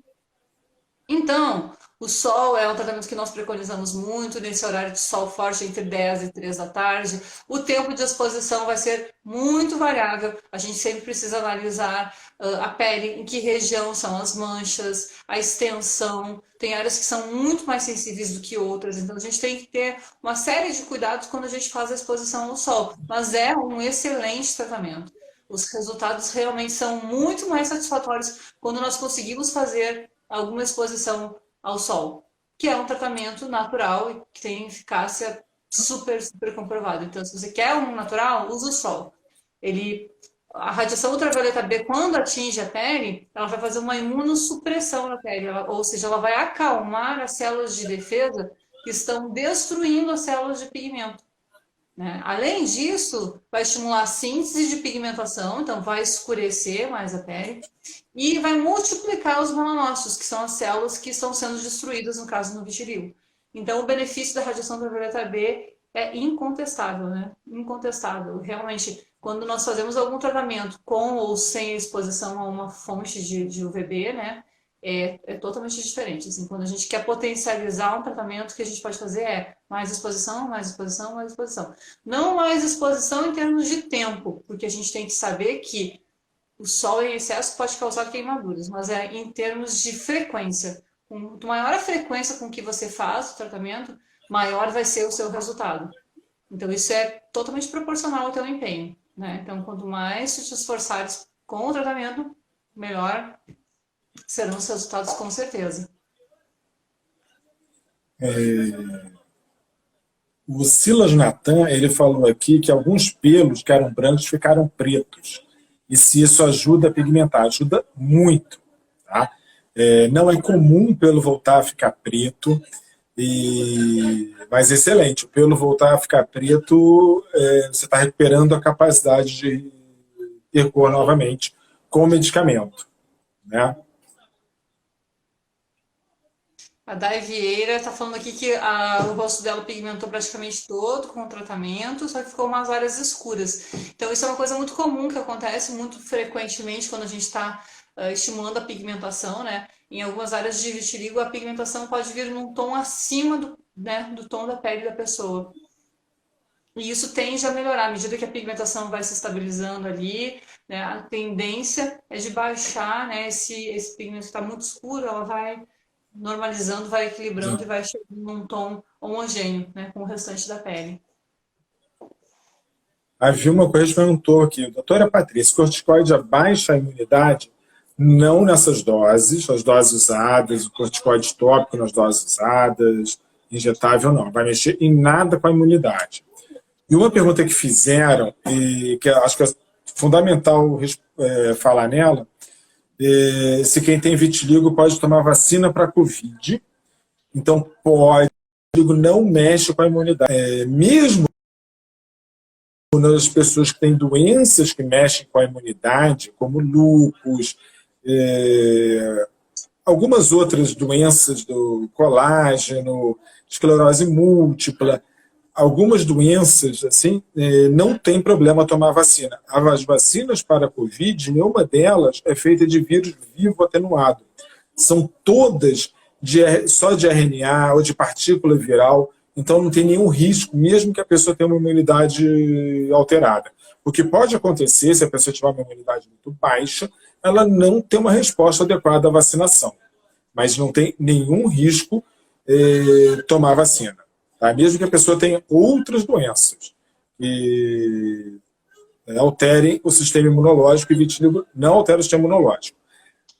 Então, o sol é um tratamento que nós preconizamos muito nesse horário de sol forte entre 10 e 3 da tarde. O tempo de exposição vai ser muito variável. A gente sempre precisa analisar a pele, em que região são as manchas, a extensão. Tem áreas que são muito mais sensíveis do que outras. Então, a gente tem que ter uma série de cuidados quando a gente faz a exposição ao sol. Mas é um excelente tratamento. Os resultados realmente são muito mais satisfatórios quando nós conseguimos fazer alguma exposição ao sol, que é um tratamento natural e que tem eficácia super, super comprovada. Então, se você quer um natural, use o sol. Ele, a radiação ultravioleta B, quando atinge a pele, ela vai fazer uma imunossupressão na pele, ou seja, ela vai acalmar as células de defesa que estão destruindo as células de pigmento. Né? Além disso, vai estimular a síntese de pigmentação, então vai escurecer mais a pele, e vai multiplicar os melanócitos, que são as células que estão sendo destruídas, no caso, no vitiligo. Então, o benefício da radiação ultravioleta B é incontestável, né? Incontestável. Realmente, quando nós fazemos algum tratamento com ou sem exposição a uma fonte de UVB, né? É totalmente diferente. Assim, quando a gente quer potencializar um tratamento, o que a gente pode fazer é mais exposição, mais exposição, mais exposição. Não mais exposição em termos de tempo, porque a gente tem que saber que o sol em excesso pode causar queimaduras, mas é em termos de frequência. Quanto maior a frequência com que você faz o tratamento, maior vai ser o seu resultado. Então, isso é totalmente proporcional ao teu empenho, né? Então, quanto mais tu te esforçares com o tratamento, melhor serão os resultados, com certeza. O Silas Natan, ele falou aqui que alguns pelos que eram brancos ficaram pretos. E se isso ajuda a pigmentar, ajuda muito. Tá? Não é comum o pelo voltar a ficar preto, mas excelente. O pelo voltar a ficar preto, você está recuperando a capacidade de ter cor novamente com o medicamento. Né? A Dai Vieira está falando aqui que o rosto dela pigmentou praticamente todo com o tratamento, só que ficou umas áreas escuras. Então, isso é uma coisa muito comum que acontece muito frequentemente quando a gente está estimulando a pigmentação, né? Em algumas áreas de vitiligo, a pigmentação pode vir num tom acima do tom da pele da pessoa. E isso tende a melhorar à medida que a pigmentação vai se estabilizando ali, né? A tendência é de baixar, né? Esse pigmento que está muito escuro, ela vai normalizando, vai equilibrando e vai chegando num tom homogêneo, né, com o restante da pele. A Vilma Correia perguntou aqui, doutora Patrícia, corticoide abaixa a imunidade? Não nessas doses, as doses usadas, o corticoide tópico nas doses usadas, injetável não, vai mexer em nada com a imunidade. E uma pergunta que fizeram, e que acho que é fundamental falar nela, se quem tem vitiligo pode tomar vacina para Covid. Então, pode, não mexe com a imunidade. Mesmo nas pessoas que têm doenças que mexem com a imunidade, como lúpus, algumas outras doenças do colágeno, esclerose múltipla, algumas doenças assim não tem problema tomar vacina. As vacinas para a Covid, nenhuma delas é feita de vírus vivo atenuado. São todas só de RNA ou de partícula viral, então não tem nenhum risco, mesmo que a pessoa tenha uma imunidade alterada. O que pode acontecer, se a pessoa tiver uma imunidade muito baixa, ela não tem uma resposta adequada à vacinação. Mas não tem nenhum risco tomar vacina. Tá? Mesmo que a pessoa tenha outras doenças que alterem o sistema imunológico, e vitiligo não altera o sistema imunológico.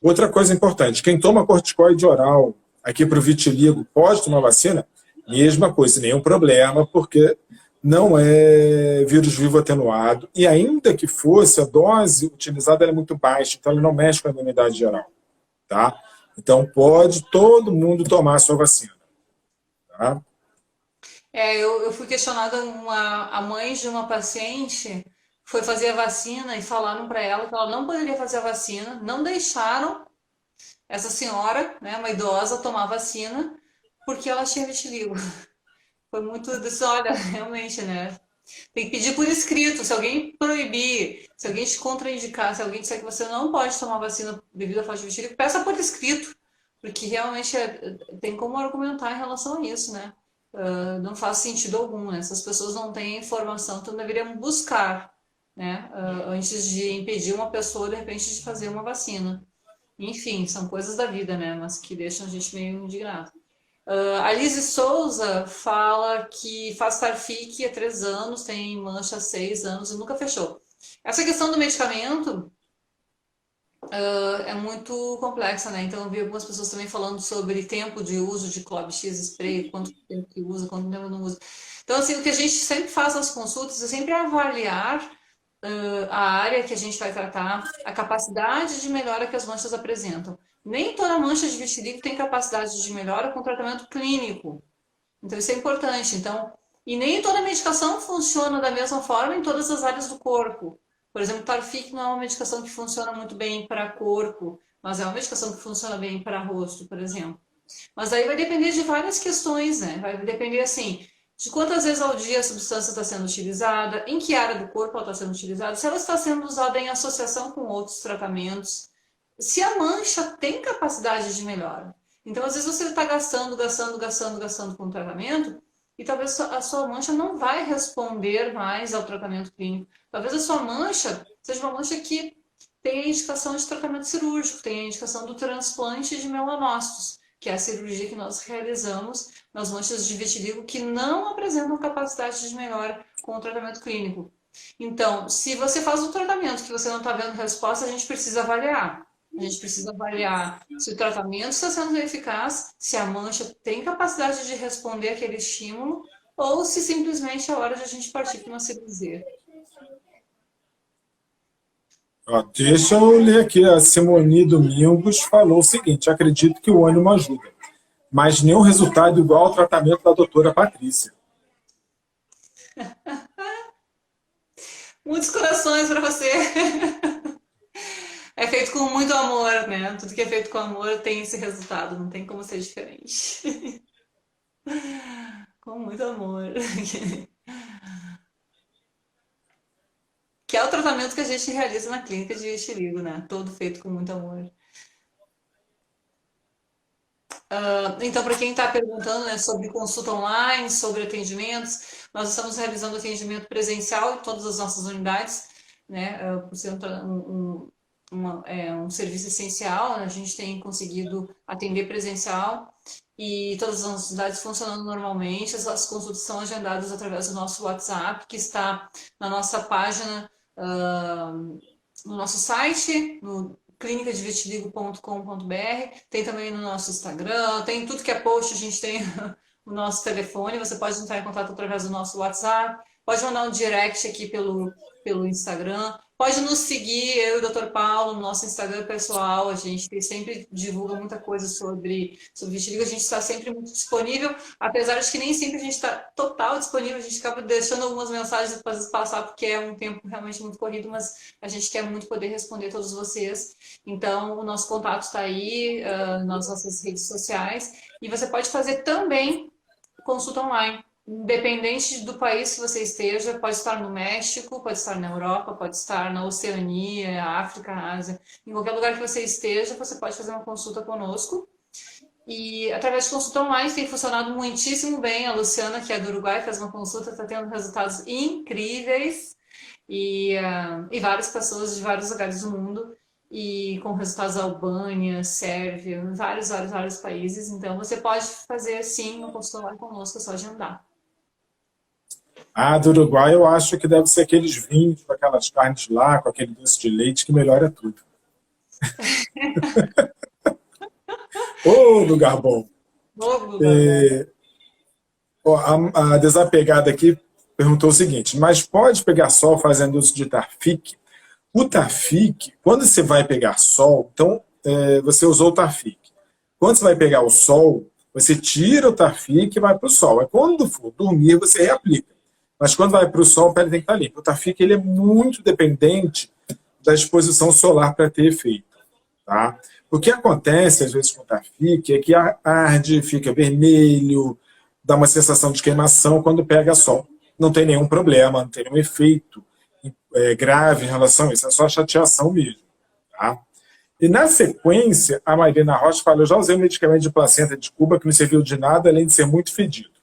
Outra coisa importante, quem toma corticoide oral aqui para o vitiligo pode tomar vacina? Mesma coisa, nenhum problema, porque não é vírus vivo atenuado, e ainda que fosse, a dose utilizada é muito baixa, então ele não mexe com a imunidade geral. Tá? Então pode todo mundo tomar a sua vacina. Tá? Eu fui questionada, a mãe de uma paciente foi fazer a vacina e falaram para ela que ela não poderia fazer a vacina, não deixaram essa senhora, né, uma idosa, tomar a vacina porque ela tinha vitiligo. Foi muito disso, olha, realmente, né? Tem que pedir por escrito, se alguém proibir, se alguém te contraindicar, se alguém disser que você não pode tomar vacina devido à falta de vitiligo, peça por escrito, porque realmente tem como argumentar em relação a isso, né? Não faz sentido algum, né? Essas pessoas não têm informação, então deveriam buscar, né? Antes de impedir uma pessoa, de repente, de fazer uma vacina. Enfim, são coisas da vida, né? Mas que deixam a gente meio indignado. A Lise Souza fala que faz Tarfic há 3 anos, tem mancha há 6 anos e nunca fechou. Essa questão do medicamento é muito complexa, né? Então, eu vi algumas pessoas também falando sobre tempo de uso de Club X spray, quanto tempo que usa, quanto tempo não usa. Então, assim, o que a gente sempre faz nas consultas é sempre avaliar a área que a gente vai tratar, a capacidade de melhora que as manchas apresentam. Nem toda mancha de vitiligo tem capacidade de melhora com tratamento clínico. Então, isso é importante. Então, e nem toda medicação funciona da mesma forma em todas as áreas do corpo. Por exemplo, Tarfic não é uma medicação que funciona muito bem para corpo, mas é uma medicação que funciona bem para rosto, por exemplo. Mas aí vai depender de várias questões, né? Vai depender, assim, de quantas vezes ao dia a substância está sendo utilizada, em que área do corpo ela está sendo utilizada, se ela está sendo usada em associação com outros tratamentos, se a mancha tem capacidade de melhora. Então, às vezes você está gastando com o tratamento e talvez a sua mancha não vai responder mais ao tratamento clínico. Talvez a sua mancha seja uma mancha que tem a indicação de tratamento cirúrgico, tem a indicação do transplante de melanócitos, que é a cirurgia que nós realizamos nas manchas de vitiligo que não apresentam capacidade de melhora com o tratamento clínico. Então, se você faz um tratamento que você não está vendo resposta, a gente precisa avaliar. A gente precisa avaliar se o tratamento está sendo eficaz, se a mancha tem capacidade de responder aquele estímulo, ou se simplesmente é hora de a gente partir para uma cirurgia. Ó, deixa eu ler aqui. A Simone Domingos falou o seguinte: acredito que o ânimo ajuda, mas nenhum resultado igual ao tratamento da doutora Patrícia. Muitos corações para você. É feito com muito amor, né? Tudo que é feito com amor tem esse resultado, não tem como ser diferente. Com muito amor. Que é o tratamento que a gente realiza na clínica de vitiligo, né? Todo feito com muito amor. Então, para quem está perguntando, né, sobre consulta online, sobre atendimentos, nós estamos realizando atendimento presencial em todas as nossas unidades, né? Por ser um serviço essencial, a gente tem conseguido atender presencial e todas as nossas unidades funcionando normalmente. As consultas são agendadas através do nosso WhatsApp, que está na nossa página, no nosso site, no clinicadevitiligo.com.br, tem também no nosso Instagram, tem tudo que é post, a gente tem o nosso telefone, você pode entrar em contato através do nosso WhatsApp, pode mandar um direct aqui pelo Instagram, pode nos seguir, eu e o Dr. Paulo, no nosso Instagram pessoal, a gente sempre divulga muita coisa sobre vitiligo, a gente está sempre muito disponível, apesar de que nem sempre a gente está total disponível, a gente acaba deixando algumas mensagens depois passar, porque é um tempo realmente muito corrido, mas a gente quer muito poder responder todos vocês. Então, o nosso contato está aí nas nossas redes sociais e você pode fazer também consulta online. Independente do país que você esteja, pode estar no México, pode estar na Europa, pode estar na Oceania, África, Ásia, em qualquer lugar que você esteja, você pode fazer uma consulta conosco. E através de consulta online tem funcionado muitíssimo bem. A Luciana, que é do Uruguai, faz uma consulta, está tendo resultados incríveis e várias pessoas de vários lugares do mundo e com resultados da Albânia, Sérvia, vários países. Então, você pode fazer, sim, uma consulta online conosco, é só agendar. Ah, do Uruguai eu acho que deve ser aqueles vinhos com aquelas carnes lá, com aquele doce de leite que melhora tudo. Ô, lugar bom! Novo lugar bom. Ó, a desapegada aqui perguntou o seguinte: mas pode pegar sol fazendo uso de Tarfic? O Tarfic, quando você vai pegar sol, então você usou o Tarfic. Quando você vai pegar o sol, você tira o Tarfic e vai para o sol. Aí quando for dormir, você reaplica. Mas quando vai para o sol, a pele tem que estar limpa. O Tarfic ele é muito dependente da exposição solar para ter efeito. Tá? O que acontece, às vezes, com o Tarfic é que arde, fica vermelho, dá uma sensação de queimação quando pega sol. Não tem nenhum problema, não tem nenhum efeito grave em relação a isso, é só chateação mesmo. Tá? E na sequência, a Marina Rocha fala: eu já usei um medicamento de placenta de Cuba que não serviu de nada, além de ser muito fedido.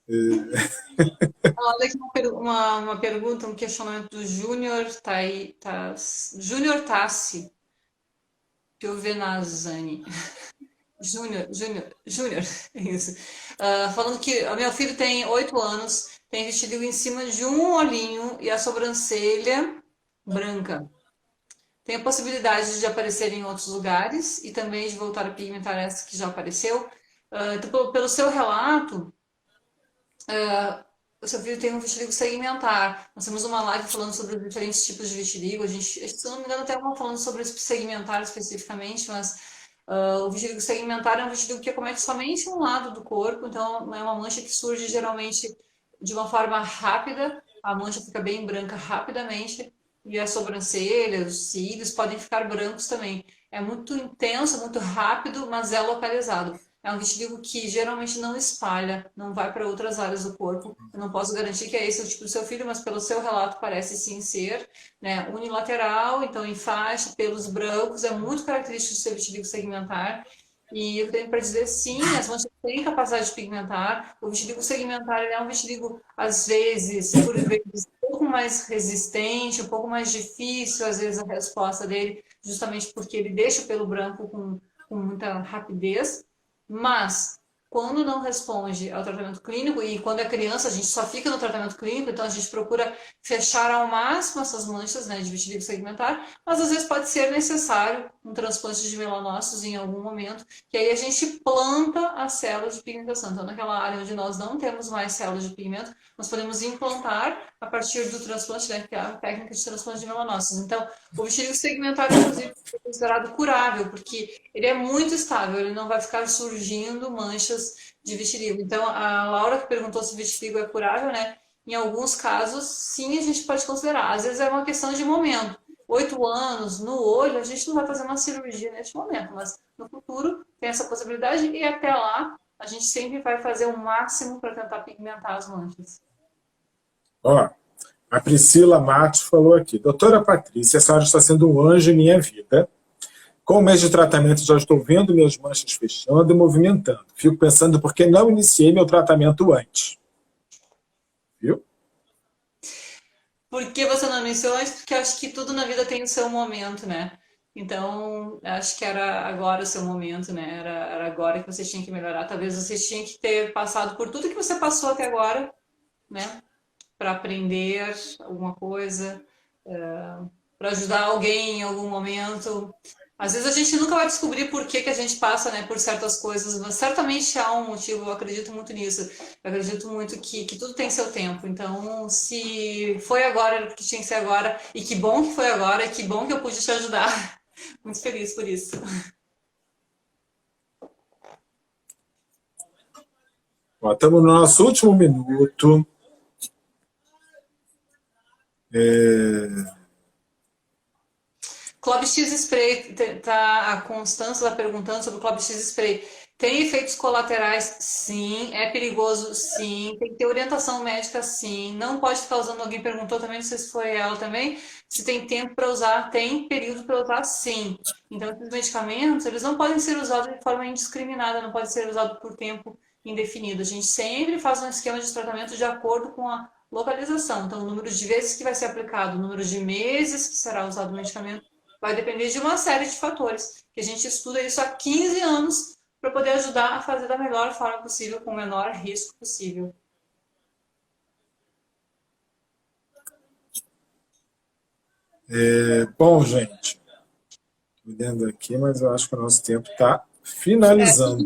Olha aqui uma pergunta, um questionamento do Júnior Tassi Piovenazzani. Júnior, isso. Falando que o meu filho tem 8 anos, tem vitiligo em cima de um olhinho e a sobrancelha branca. Tem a possibilidade de aparecer em outros lugares e também de voltar a pigmentar essa que já apareceu. Então, pelo seu relato, o seu filho tem um vitiligo segmentar. Nós temos uma live falando sobre os diferentes tipos de vitiligo. A gente, se não me engano, até uma falando sobre esse segmentar especificamente, mas o vitiligo segmentar é um vitiligo que acomete somente um lado do corpo, então é uma mancha que surge geralmente de uma forma rápida, a mancha fica bem branca rapidamente, e as sobrancelhas, os cílios podem ficar brancos também. É muito intenso, muito rápido, mas é localizado. É um vitiligo que geralmente não espalha, não vai para outras áreas do corpo. Eu não posso garantir que é esse o tipo do seu filho, mas pelo seu relato parece sim ser, né? Unilateral, então em faixa, pelos brancos, é muito característico do seu vitiligo segmentar. E eu tenho para dizer sim, as manchas têm capacidade de pigmentar. O vitiligo segmentar ele é um vitiligo, às vezes, por vezes, um pouco mais resistente, um pouco mais difícil, às vezes, a resposta dele, justamente porque ele deixa o pelo branco com muita rapidez. Mas, quando não responde ao tratamento clínico, e quando é criança, a gente só fica no tratamento clínico, então a gente procura fechar ao máximo essas manchas, né, de vitiligo segmentar, mas às vezes pode ser necessário um transplante de melanócitos em algum momento, que aí a gente planta as células de pigmentação. Então, naquela área onde nós não temos mais células de pigmento, nós podemos implantar a partir do transplante, né, que é a técnica de transplante de melanócitos. Então, o vitiligo segmentar, inclusive, é considerado curável, porque ele é muito estável, ele não vai ficar surgindo manchas de vitiligo. Então, a Laura que perguntou se vitiligo é curável, né? Em alguns casos, sim, a gente pode considerar. Às vezes é uma questão de momento. 8 anos no olho, a gente não vai fazer uma cirurgia neste momento, mas no futuro tem essa possibilidade e até lá a gente sempre vai fazer o máximo para tentar pigmentar as manchas. Ó, a Priscila Matos falou aqui: doutora Patrícia, a senhora está sendo um anjo em minha vida. Com o mês de tratamento, já estou vendo minhas manchas fechando e movimentando. Fico pensando por que não iniciei meu tratamento antes. Viu? Por que você não iniciou antes? Porque eu acho que tudo na vida tem o seu momento, né? Então, acho que era agora o seu momento, né? Era agora que você tinha que melhorar. Talvez você tinha que ter passado por tudo que você passou até agora, né? Para aprender alguma coisa, para ajudar alguém em algum momento. Às vezes a gente nunca vai descobrir por que a gente passa, né, por certas coisas, mas certamente há um motivo, eu acredito muito nisso. Eu acredito muito que tudo tem seu tempo. Então, se foi agora, era porque tinha que ser agora, e que bom que foi agora, e que bom que eu pude te ajudar. Muito feliz por isso. Estamos no nosso último minuto. Club X Spray, tá, a Constança está perguntando sobre o Club X Spray. Tem efeitos colaterais? Sim. É perigoso? Sim. Tem que ter orientação médica? Sim. Não pode ficar usando. Alguém perguntou também, não sei se foi ela também, se tem tempo para usar. Tem período para usar? Sim. Então, esses medicamentos, eles não podem ser usados de forma indiscriminada, não pode ser usado por tempo indefinido. A gente sempre faz um esquema de tratamento de acordo com a localização. Então, o número de vezes que vai ser aplicado, o número de meses que será usado o medicamento, vai depender de uma série de fatores, que a gente estuda isso há 15 anos para poder ajudar a fazer da melhor forma possível, com o menor risco possível. Bom, gente, estou vendo aqui, mas eu acho que o nosso tempo está finalizando.